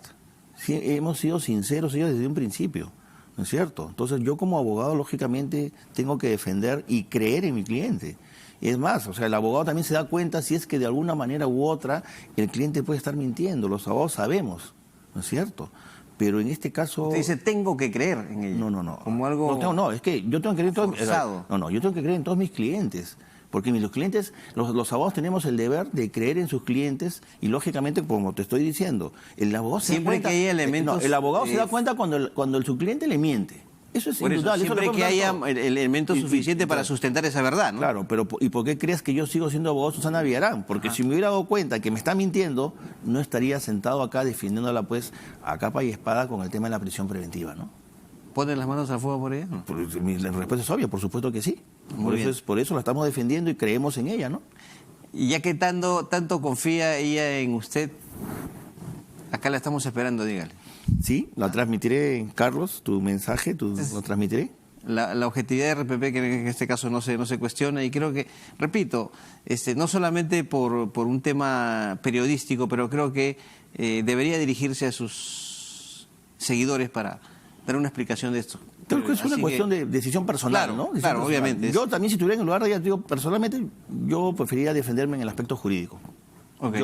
Sí, hemos sido sinceros ellos desde un principio, ¿no es cierto? Entonces yo como abogado, lógicamente, tengo que defender y creer en mi cliente. Es más, o sea, el abogado también se da cuenta si es que de alguna manera u otra el cliente puede estar mintiendo. Los abogados sabemos, ¿no es cierto? Pero en este caso... Usted dice, tengo que creer en ella. No. Como algo... No, es que yo tengo que creer en todos... yo tengo que creer en todos mis clientes. Porque los clientes, los abogados tenemos el deber de creer en sus clientes y lógicamente, como te estoy diciendo, el abogado se da cuenta... Siempre que haya elementos... el abogado se da cuenta cuando su cliente le miente. Eso es indudable. Siempre que haya elementos suficientes para sustentar esa verdad, ¿no? Claro, pero ¿y por qué crees que yo sigo siendo abogado Susana Villarán? Porque si me hubiera dado cuenta que me está mintiendo, no estaría sentado acá defendiéndola pues a capa y espada con el tema de la prisión preventiva, ¿no? ¿Ponen las manos al fuego por ella? ¿No? La respuesta es obvia, por supuesto que sí. Por eso la estamos defendiendo y creemos en ella, ¿no? Y ya que tanto confía ella en usted, acá la estamos esperando, dígale. Sí, la transmitiré, Carlos, tu mensaje, lo transmitiré. La objetividad de RPP, que en este caso no se cuestiona, y creo que, repito, no solamente por un tema periodístico, pero creo que debería dirigirse a sus seguidores para dar una explicación de esto. Creo que es una cuestión de decisión personal, ¿no? Claro, obviamente. Yo también, si estuviera en el lugar de ella, personalmente, yo preferiría defenderme en el aspecto jurídico. Okay.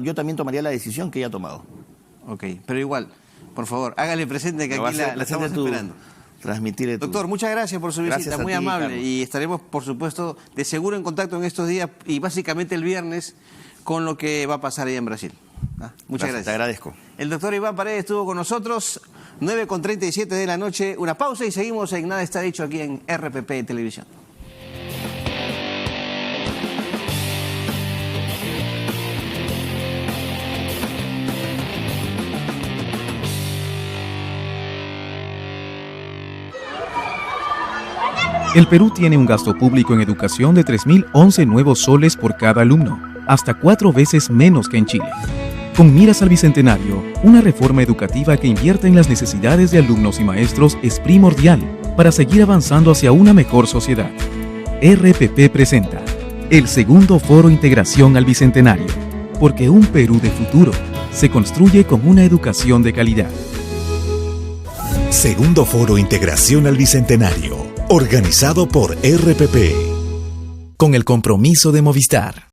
Yo también tomaría la decisión que ella ha tomado. Ok, pero igual, por favor, hágale presente que aquí la estamos esperando. Transmitirle Doctor, muchas gracias por su visita, muy amable. Carlos. Y estaremos, por supuesto, de seguro en contacto en estos días y básicamente el viernes con lo que va a pasar allá en Brasil. Muchas gracias. Te agradezco. El doctor Iván Paredes estuvo con nosotros, 9:37 de la noche, una pausa y seguimos en Nada Está Dicho aquí en RPP Televisión. El Perú tiene un gasto público en educación de 3.011 nuevos soles por cada alumno, hasta 4 veces menos que en Chile. Con miras al Bicentenario, una reforma educativa que invierta en las necesidades de alumnos y maestros es primordial para seguir avanzando hacia una mejor sociedad. RPP presenta el segundo Foro Integración al Bicentenario, porque un Perú de futuro se construye con una educación de calidad. Segundo Foro Integración al Bicentenario, organizado por RPP, con el compromiso de Movistar.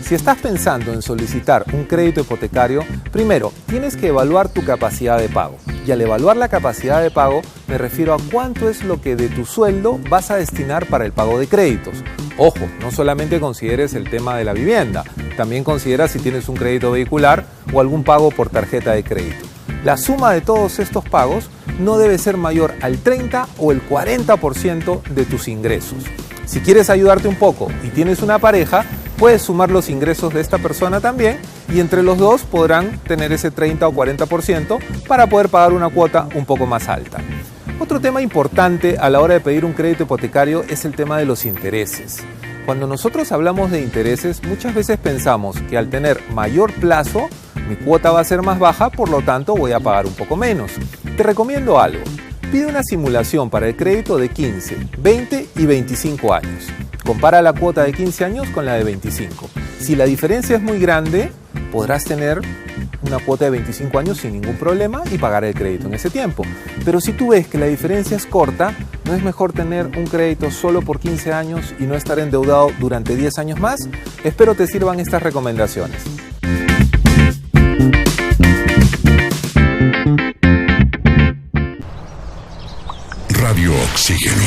Si estás pensando en solicitar un crédito hipotecario, primero tienes que evaluar tu capacidad de pago. Y al evaluar la capacidad de pago, me refiero a cuánto es lo que de tu sueldo vas a destinar para el pago de créditos. Ojo, no solamente consideres el tema de la vivienda, también considera si tienes un crédito vehicular o algún pago por tarjeta de crédito. La suma de todos estos pagos no debe ser mayor al 30 o el 40% de tus ingresos. Si quieres ayudarte un poco y tienes una pareja, puedes sumar los ingresos de esta persona también y entre los dos podrán tener ese 30 o 40% para poder pagar una cuota un poco más alta. Otro tema importante a la hora de pedir un crédito hipotecario es el tema de los intereses. Cuando nosotros hablamos de intereses, muchas veces pensamos que al tener mayor plazo, mi cuota va a ser más baja, por lo tanto voy a pagar un poco menos. Te recomiendo algo. Pide una simulación para el crédito de 15, 20 y 25 años. Compara la cuota de 15 años con la de 25. Si la diferencia es muy grande, podrás tener una cuota de 25 años sin ningún problema y pagar el crédito en ese tiempo. Pero si tú ves que la diferencia es corta, ¿no es mejor tener un crédito solo por 15 años y no estar endeudado durante 10 años más? Espero te sirvan estas recomendaciones. Radio Oxígeno.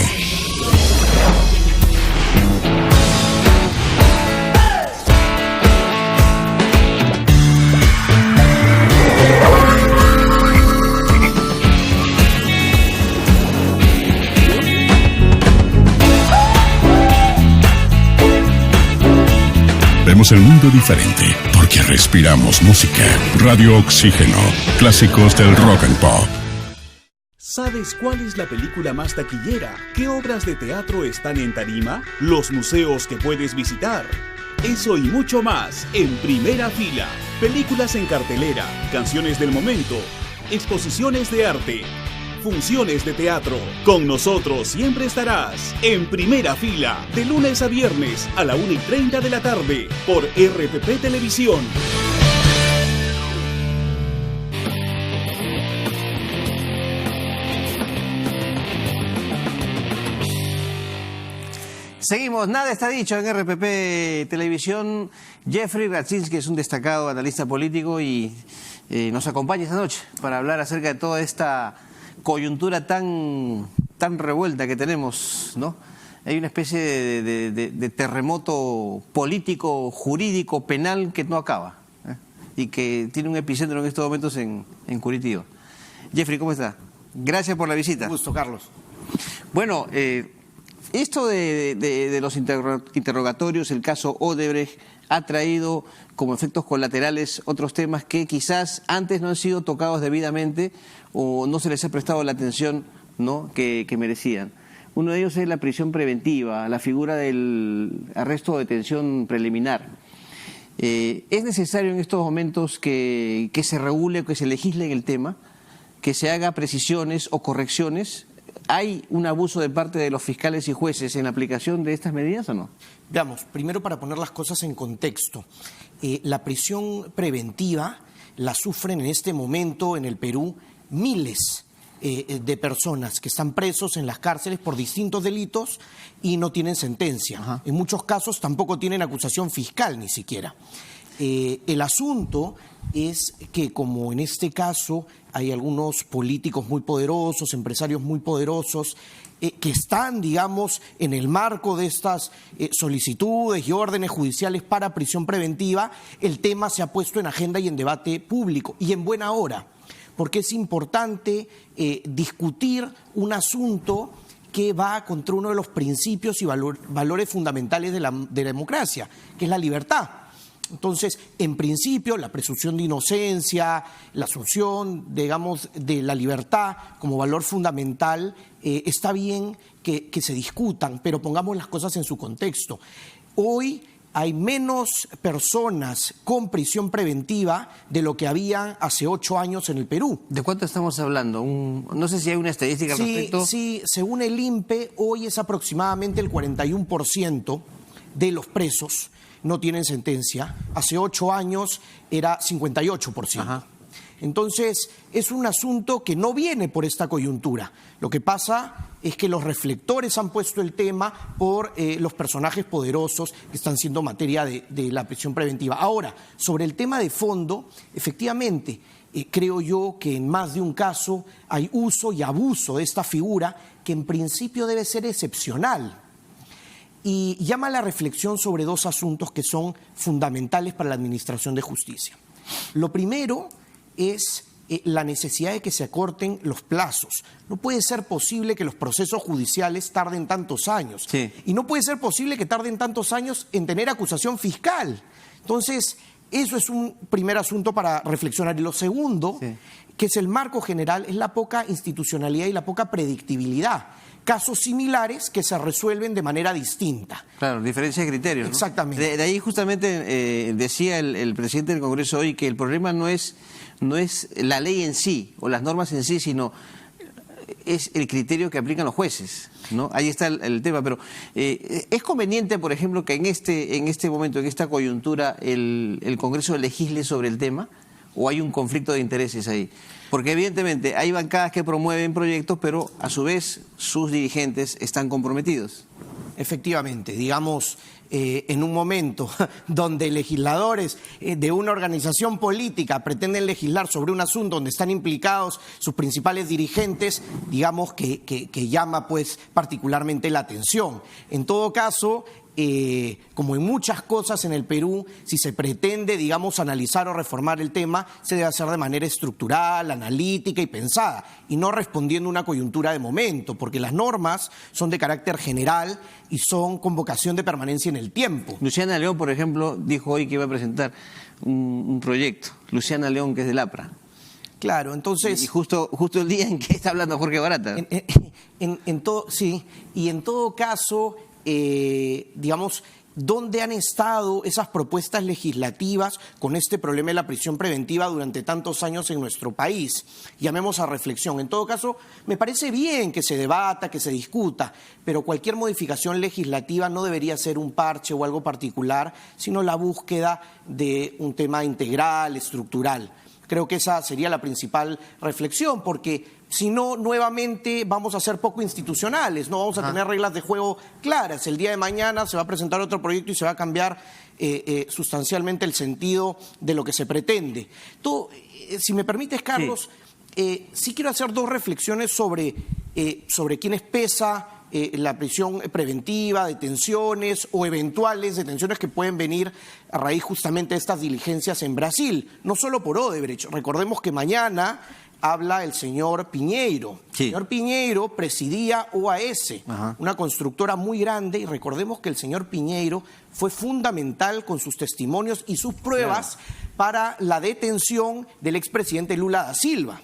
Vemos el mundo diferente porque respiramos música. Radio Oxígeno. Clásicos del rock and pop. ¿Sabes cuál es la película más taquillera? ¿Qué obras de teatro están en tarima? ¿Los museos que puedes visitar? Eso y mucho más en Primera Fila. Películas en cartelera, canciones del momento, exposiciones de arte, funciones de teatro. Con nosotros siempre estarás en Primera Fila, de lunes a viernes a la 1:30 de la tarde por RPP Televisión. Seguimos, nada está dicho en RPP Televisión. Jeffrey Radzinski es un destacado analista político y nos acompaña esta noche para hablar acerca de toda esta coyuntura tan revuelta que tenemos, ¿no? Hay una especie de terremoto político, jurídico, penal que no acaba, y que tiene un epicentro en estos momentos en Curitiba. Jeffrey, ¿cómo está? Gracias por la visita. Un gusto, Carlos. Bueno, esto de los interrogatorios, el caso Odebrecht, ha traído como efectos colaterales otros temas que quizás antes no han sido tocados debidamente o no se les ha prestado la atención, ¿no?, que merecían. Uno de ellos es la prisión preventiva, la figura del arresto o detención preliminar. ¿Es necesario en estos momentos que se regule o que se legisle en el tema, que se haga precisiones o correcciones? ¿Hay un abuso de parte de los fiscales y jueces en la aplicación de estas medidas o no? Veamos, primero para poner las cosas en contexto. La prisión preventiva la sufren en este momento en el Perú miles de personas que están presos en las cárceles por distintos delitos y no tienen sentencia. Ajá. En muchos casos tampoco tienen acusación fiscal ni siquiera. El asunto es que, como en este caso hay algunos políticos muy poderosos, empresarios muy poderosos, que están, digamos, en el marco de estas solicitudes y órdenes judiciales para prisión preventiva, el tema se ha puesto en agenda y en debate público, y en buena hora, porque es importante discutir un asunto que va contra uno de los principios y valores fundamentales de la democracia, que es la libertad. Entonces, en principio, la presunción de inocencia, la asunción, digamos, de la libertad como valor fundamental, está bien que se discutan, pero pongamos las cosas en su contexto. Hoy hay menos personas con prisión preventiva de lo que había hace 8 años en el Perú. ¿De cuánto estamos hablando? No sé si hay una estadística al respecto. Sí, según el INPE, hoy es aproximadamente el 41% de los presos no tienen sentencia. Hace 8 años era 58%. Ajá. Entonces, es un asunto que no viene por esta coyuntura. Lo que pasa es que los reflectores han puesto el tema por los personajes poderosos que están siendo materia de la prisión preventiva. Ahora, sobre el tema de fondo, efectivamente, creo yo que en más de un caso hay uso y abuso de esta figura que en principio debe ser excepcional. Y llama a la reflexión sobre 2 asuntos que son fundamentales para la administración de justicia. Lo primero es la necesidad de que se acorten los plazos. No puede ser posible que los procesos judiciales tarden tantos años. Sí. Y no puede ser posible que tarden tantos años en tener acusación fiscal. Entonces, eso es un primer asunto para reflexionar. Y lo segundo, sí, que es el marco general, es la poca institucionalidad y la poca predictibilidad. Casos similares que se resuelven de manera distinta. Claro, diferencia de criterios, ¿no? Exactamente. De ahí justamente decía el presidente del Congreso hoy que el problema no es la ley en sí o las normas en sí, sino es el criterio que aplican los jueces, ¿no? Ahí está el tema, pero ¿es conveniente, por ejemplo, que en este momento, en esta coyuntura, el Congreso legisle sobre el tema? ¿O hay un conflicto de intereses ahí? Porque evidentemente hay bancadas que promueven proyectos, pero a su vez sus dirigentes están comprometidos. Efectivamente, digamos, en un momento donde legisladores de una organización política pretenden legislar sobre un asunto donde están implicados sus principales dirigentes, digamos que llama pues particularmente la atención. En todo caso, como en muchas cosas en el Perú, si se pretende, digamos, analizar o reformar el tema, se debe hacer de manera estructural, analítica y pensada, y no respondiendo a una coyuntura de momento, porque las normas son de carácter general y son con vocación de permanencia en el tiempo. Luciana León, por ejemplo, dijo hoy que iba a presentar un proyecto. Luciana León, que es del APRA. Claro, entonces... Y justo el día en que está hablando Jorge Barata. Sí, y en todo caso... digamos, ¿dónde han estado esas propuestas legislativas con este problema de la prisión preventiva durante tantos años en nuestro país? Llamemos a reflexión. En todo caso, me parece bien que se debata, que se discuta, pero cualquier modificación legislativa no debería ser un parche o algo particular, sino la búsqueda de un tema integral, estructural. Creo que esa sería la principal reflexión, porque si no, nuevamente vamos a ser poco institucionales, no vamos a tener reglas de juego claras. El día de mañana se va a presentar otro proyecto y se va a cambiar sustancialmente el sentido de lo que se pretende. Si me permites, Carlos, sí quiero hacer 2 reflexiones sobre quiénes pesa la prisión preventiva, detenciones o eventuales detenciones que pueden venir a raíz justamente de estas diligencias en Brasil, no solo por Odebrecht. Recordemos que mañana habla el señor Piñeiro. Sí. El señor Piñeiro presidía OAS, una constructora muy grande, y recordemos que el señor Piñeiro fue fundamental con sus testimonios y sus pruebas para la detención del expresidente Lula da Silva.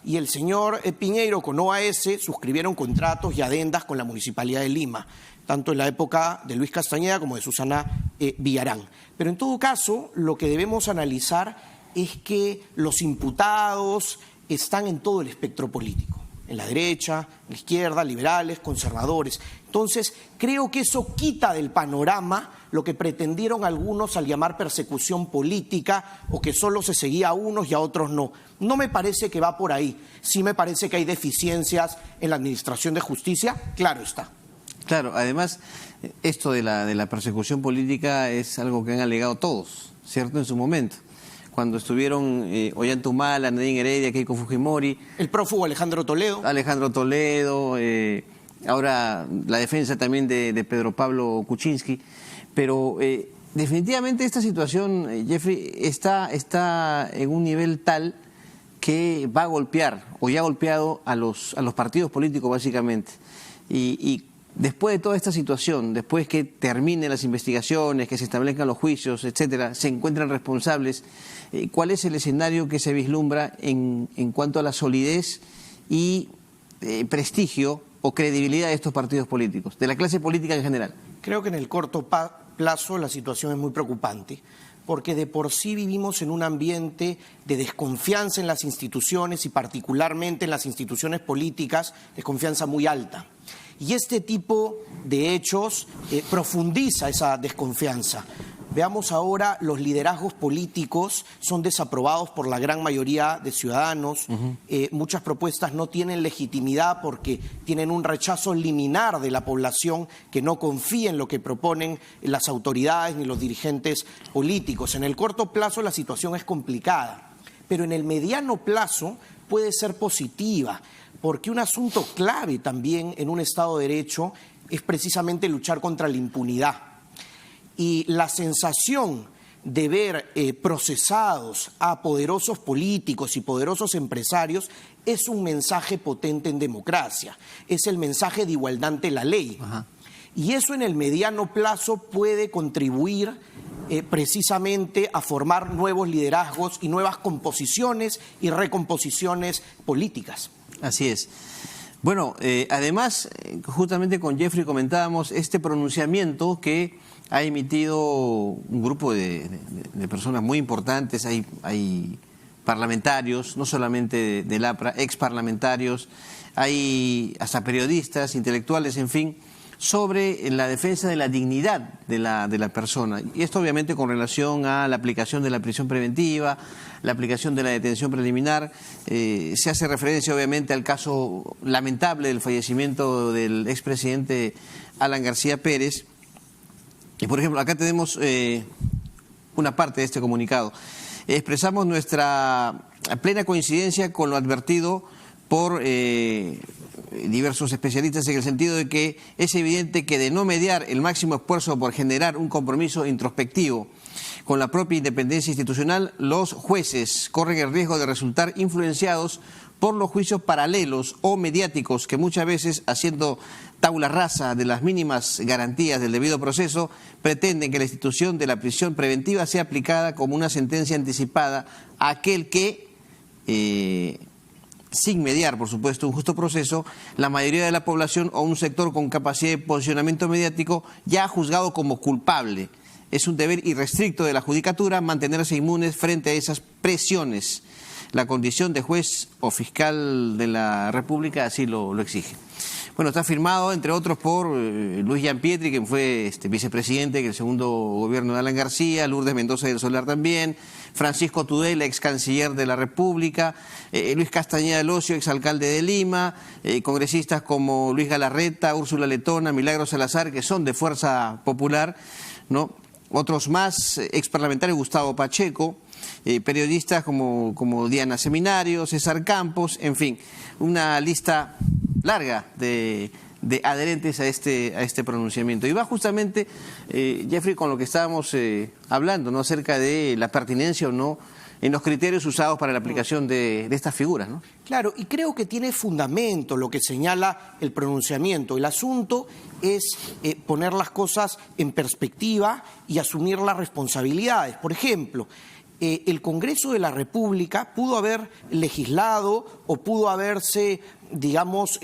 Y el señor Piñeiro con OAS suscribieron contratos y adendas con la Municipalidad de Lima, tanto en la época de Luis Castañeda como de Susana Villarán. Pero en todo caso, lo que debemos analizar es que los imputados están en todo el espectro político, en la derecha, en la izquierda, liberales, conservadores. Entonces, creo que eso quita del panorama lo que pretendieron algunos al llamar persecución política, o que solo se seguía a unos y a otros no. No me parece que va por ahí. Sí me parece que hay deficiencias en la administración de justicia, claro está. Claro, además, esto de la persecución política es algo que han alegado todos, ¿cierto?, en su momento. Cuando estuvieron Ollanta-Humala, Nadine Heredia, Keiko Fujimori. El prófugo Alejandro Toledo. Ahora la defensa también de Pedro Pablo Kuczynski. Pero definitivamente esta situación, Jeffrey, está en un nivel tal que va a golpear, o ya ha golpeado a los partidos políticos básicamente. Y después de toda esta situación, después que terminen las investigaciones, que se establezcan los juicios, etcétera, se encuentran responsables, ¿cuál es el escenario que se vislumbra en cuanto a la solidez y prestigio o credibilidad de estos partidos políticos, de la clase política en general? Creo que en el corto plazo la situación es muy preocupante, porque de por sí vivimos en un ambiente de desconfianza en las instituciones y particularmente en las instituciones políticas, desconfianza muy alta. Y este tipo de hechos profundiza esa desconfianza. Veamos ahora, los liderazgos políticos son desaprobados por la gran mayoría de ciudadanos. Muchas propuestas no tienen legitimidad porque tienen un rechazo liminar de la población que no confía en lo que proponen las autoridades ni los dirigentes políticos. En el corto plazo la situación es complicada, pero en el mediano plazo puede ser positiva, porque un asunto clave también en un Estado de Derecho es precisamente luchar contra la impunidad. Y la sensación de ver procesados a poderosos políticos y poderosos empresarios es un mensaje potente en democracia, es el mensaje de igualdad ante la ley. Y eso en el mediano plazo puede contribuir precisamente a formar nuevos liderazgos y nuevas composiciones y recomposiciones políticas. Así es. Bueno, además, justamente con Jeffrey comentábamos este pronunciamiento que ha emitido un grupo de personas muy importantes. Hay parlamentarios, no solamente del APRA, ex parlamentarios, hay hasta periodistas, intelectuales, en fin, sobre la defensa de la dignidad de la persona. Y esto obviamente con relación a la aplicación de la prisión preventiva, la aplicación de la detención preliminar. Se hace referencia obviamente al caso lamentable del fallecimiento del expresidente Alan García Pérez. Y por ejemplo, acá tenemos una parte de este comunicado. Expresamos nuestra plena coincidencia con lo advertido por diversos especialistas, en el sentido de que es evidente que de no mediar el máximo esfuerzo por generar un compromiso introspectivo con la propia independencia institucional, los jueces corren el riesgo de resultar influenciados por los juicios paralelos o mediáticos que muchas veces, haciendo tabula rasa de las mínimas garantías del debido proceso, pretenden que la institución de la prisión preventiva sea aplicada como una sentencia anticipada a aquel que, sin mediar, por supuesto, un justo proceso, la mayoría de la población o un sector con capacidad de posicionamiento mediático ya ha juzgado como culpable. Es un deber irrestricto de la judicatura mantenerse inmunes frente a esas presiones. La condición de juez o fiscal de la República así lo exige. Bueno, está firmado, entre otros, por Luis Gianpietri, quien fue vicepresidente en el segundo gobierno de Alan García, Lourdes Mendoza del Solar también, Francisco Tudela, ex canciller de la República, Luis Castañeda del Ocio, exalcalde de Lima, congresistas como Luis Galarreta, Úrsula Letona, Milagros Salazar, que son de Fuerza Popular, ¿no? Otros más, exparlamentarios, Gustavo Pacheco, periodistas como Diana Seminario, César Campos, en fin, una lista larga de adherentes a este pronunciamiento. Y va justamente, Jeffrey, con lo que estábamos hablando, ¿no?, acerca de la pertinencia o no en los criterios usados para la aplicación de estas figuras, ¿no? Claro, y creo que tiene fundamento lo que señala el pronunciamiento. El asunto es poner las cosas en perspectiva y asumir las responsabilidades. Por ejemplo, el Congreso de la República pudo haber legislado o pudo haberse, digamos,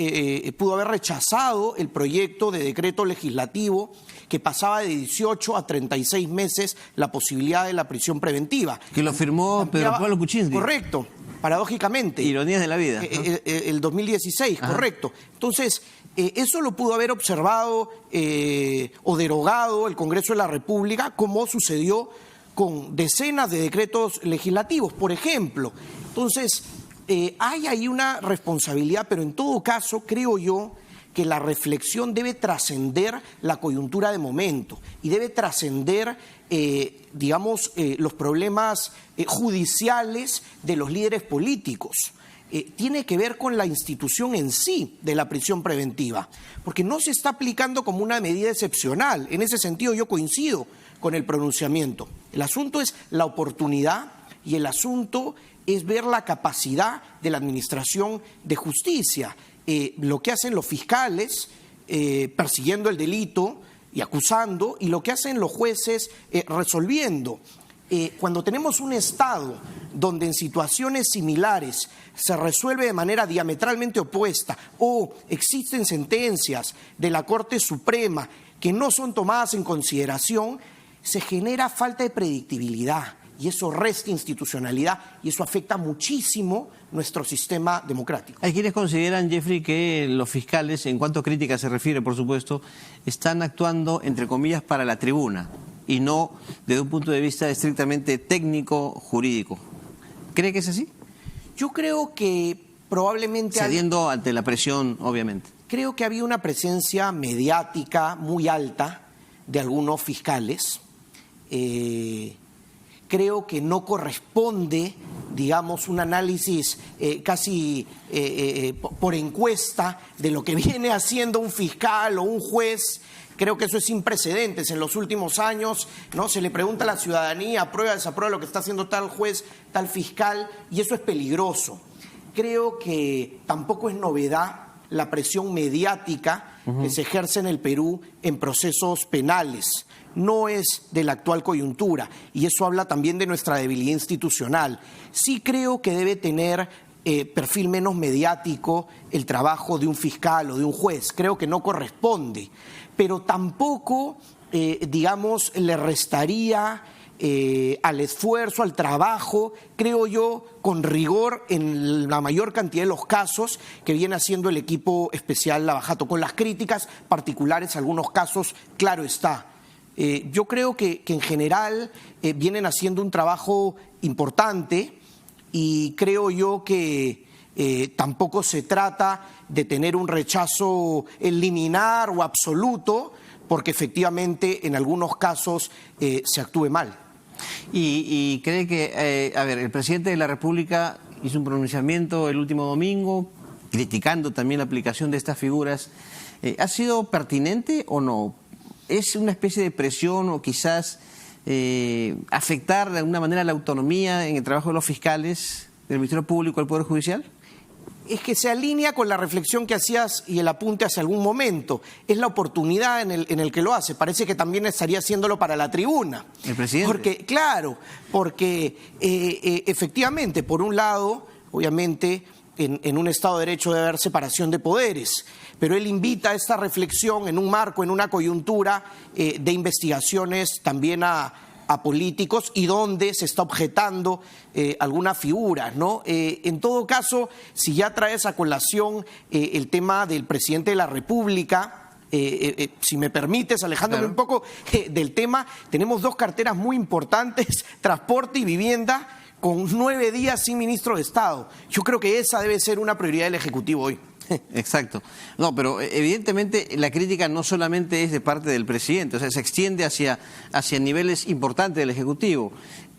pudo haber rechazado el proyecto de decreto legislativo que pasaba de 18 a 36 meses la posibilidad de la prisión preventiva. Que lo firmó Pedro Pablo Kuczynski. Correcto, paradójicamente. Ironías de la vida, ¿no? El 2016, ajá, correcto. Entonces, eso lo pudo haber observado o derogado el Congreso de la República, como sucedió con decenas de decretos legislativos, por ejemplo. Entonces, hay ahí una responsabilidad, pero en todo caso creo yo que la reflexión debe trascender la coyuntura de momento y debe trascender, digamos, los problemas judiciales de los líderes políticos. Tiene que ver con la institución en sí de la prisión preventiva, porque no se está aplicando como una medida excepcional. En ese sentido yo coincido con el pronunciamiento. El asunto es la oportunidad y el asunto es ver la capacidad de la administración de justicia. Lo que hacen los fiscales persiguiendo el delito y acusando, y lo que hacen los jueces resolviendo. Cuando tenemos un Estado donde en situaciones similares se resuelve de manera diametralmente opuesta o existen sentencias de la Corte Suprema que no son tomadas en consideración, se genera falta de predictibilidad y eso resta institucionalidad y eso afecta muchísimo nuestro sistema democrático. Hay quienes consideran, Jeffrey, que los fiscales, en cuanto a crítica se refiere, por supuesto, están actuando, entre comillas, para la tribuna y no desde un punto de vista estrictamente técnico, jurídico. ¿Cree que es así? Yo creo que probablemente... Cediendo ante la presión, obviamente. Creo que había una presencia mediática muy alta de algunos fiscales. Creo que no corresponde, digamos, un análisis casi por encuesta de lo que viene haciendo un fiscal o un juez. Creo que eso es sin precedentes. En los últimos años, ¿no? Se le pregunta a la ciudadanía, aprueba, desaprueba lo que está haciendo tal juez, tal fiscal, y eso es peligroso. Creo que tampoco es novedad la presión mediática que se ejerce en el Perú en procesos penales. No es de la actual coyuntura, y eso habla también de nuestra debilidad institucional. Sí creo que debe tener perfil menos mediático el trabajo de un fiscal o de un juez. Creo que no corresponde, pero tampoco, digamos, le restaría al esfuerzo, al trabajo, creo yo, con rigor en la mayor cantidad de los casos que viene haciendo el equipo especial Lavajato, con las críticas particulares, algunos casos, claro está. Yo creo que en general vienen haciendo un trabajo importante y creo yo que tampoco se trata de tener un rechazo liminar o absoluto, porque efectivamente en algunos casos se actúe mal. Y cree que, el presidente de la República hizo un pronunciamiento el último domingo criticando también la aplicación de estas figuras. ¿Ha sido pertinente o no? ¿Es una especie de presión o quizás afectar de alguna manera la autonomía en el trabajo de los fiscales, del Ministerio Público, del Poder Judicial? Es que se alinea con la reflexión que hacías y el apunte hace algún momento. Es la oportunidad en el que lo hace. Parece que también estaría haciéndolo para la tribuna. ¿El presidente? Porque efectivamente, por un lado, obviamente, en un Estado de Derecho debe haber separación de poderes, pero él invita a esta reflexión en un marco, en una coyuntura de investigaciones también a políticos y donde se está objetando algunas figuras, ¿no? En todo caso, si ya traes a colación el tema del presidente de la República, si me permites, alejándome un poco del tema, tenemos dos carteras muy importantes, transporte y vivienda, con 9 días sin ministro de Estado. Yo creo que esa debe ser una prioridad del Ejecutivo hoy. Exacto. No, pero evidentemente la crítica no solamente es de parte del presidente, o sea, se extiende hacia niveles importantes del Ejecutivo.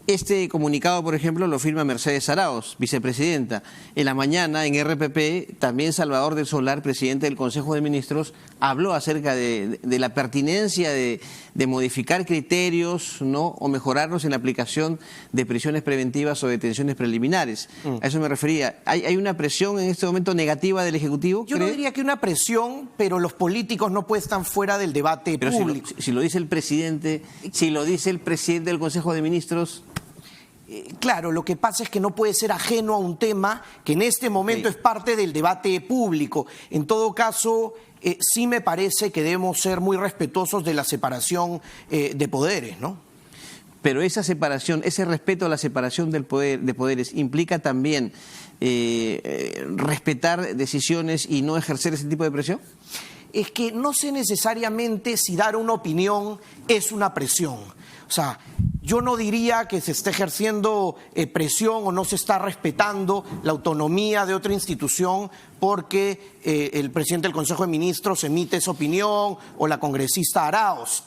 Este comunicado, por ejemplo, lo firma Mercedes Arauz, vicepresidenta. En la mañana, en RPP, también Salvador del Solar, presidente del Consejo de Ministros, habló acerca de la pertinencia de modificar criterios, ¿no?, o mejorarlos en la aplicación de prisiones preventivas o detenciones preliminares. A eso me refería. ¿Hay una presión en este momento negativa del Ejecutivo? Yo no diría que una presión, pero los políticos no pueden estar fuera del debate público. Si lo dice el presidente, si lo dice el presidente del Consejo de Ministros... Claro, lo que pasa es que no puede ser ajeno a un tema que en este momento es parte del debate público. En todo caso, sí me parece que debemos ser muy respetuosos de la separación de poderes, ¿no? Pero esa separación, ese respeto a la separación de poderes implica también respetar decisiones y no ejercer ese tipo de presión. Es que no sé necesariamente si dar una opinión es una presión. O sea, yo no diría que se esté ejerciendo presión o no se está respetando la autonomía de otra institución porque el presidente del Consejo de Ministros emite esa opinión o la congresista Arauz.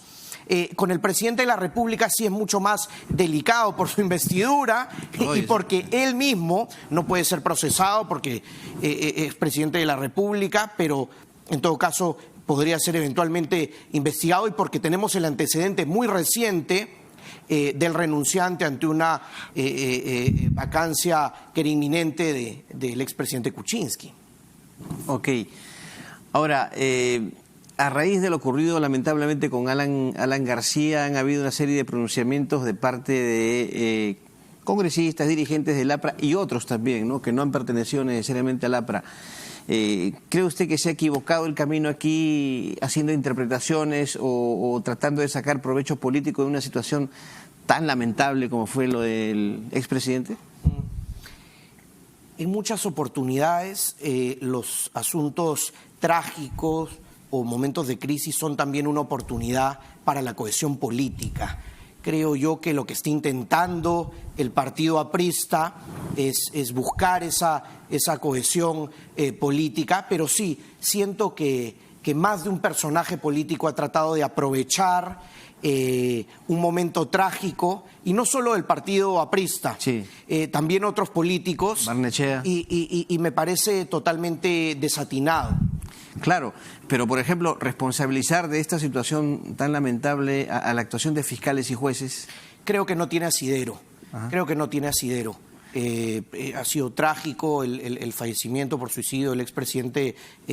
Con el presidente de la República sí es mucho más delicado por su investidura y porque él mismo no puede ser procesado porque es presidente de la República, pero en todo caso podría ser eventualmente investigado y porque tenemos el antecedente muy reciente del renunciante ante una vacancia que era inminente del expresidente Kuczynski. Ok. Ahora, a raíz de lo ocurrido lamentablemente con Alan García, han habido una serie de pronunciamientos de parte de congresistas, dirigentes del APRA y otros también, ¿no?, que no han pertenecido necesariamente al APRA. ¿Cree usted que se ha equivocado el camino aquí haciendo interpretaciones o tratando de sacar provecho político de una situación tan lamentable como fue lo del expresidente? En muchas oportunidades los asuntos trágicos o momentos de crisis son también una oportunidad para la cohesión política. Creo yo que lo que está intentando el partido aprista es buscar esa cohesión política, pero sí, siento que más de un personaje político ha tratado de aprovechar un momento trágico, y no solo el partido aprista, sí, también otros políticos, Barnechea. Y me parece totalmente desatinado. Claro, pero por ejemplo, responsabilizar de esta situación tan lamentable a la actuación de fiscales y jueces. Creo que no tiene asidero. Ajá. Creo que no tiene asidero. Ha sido trágico el fallecimiento por suicidio del expresidente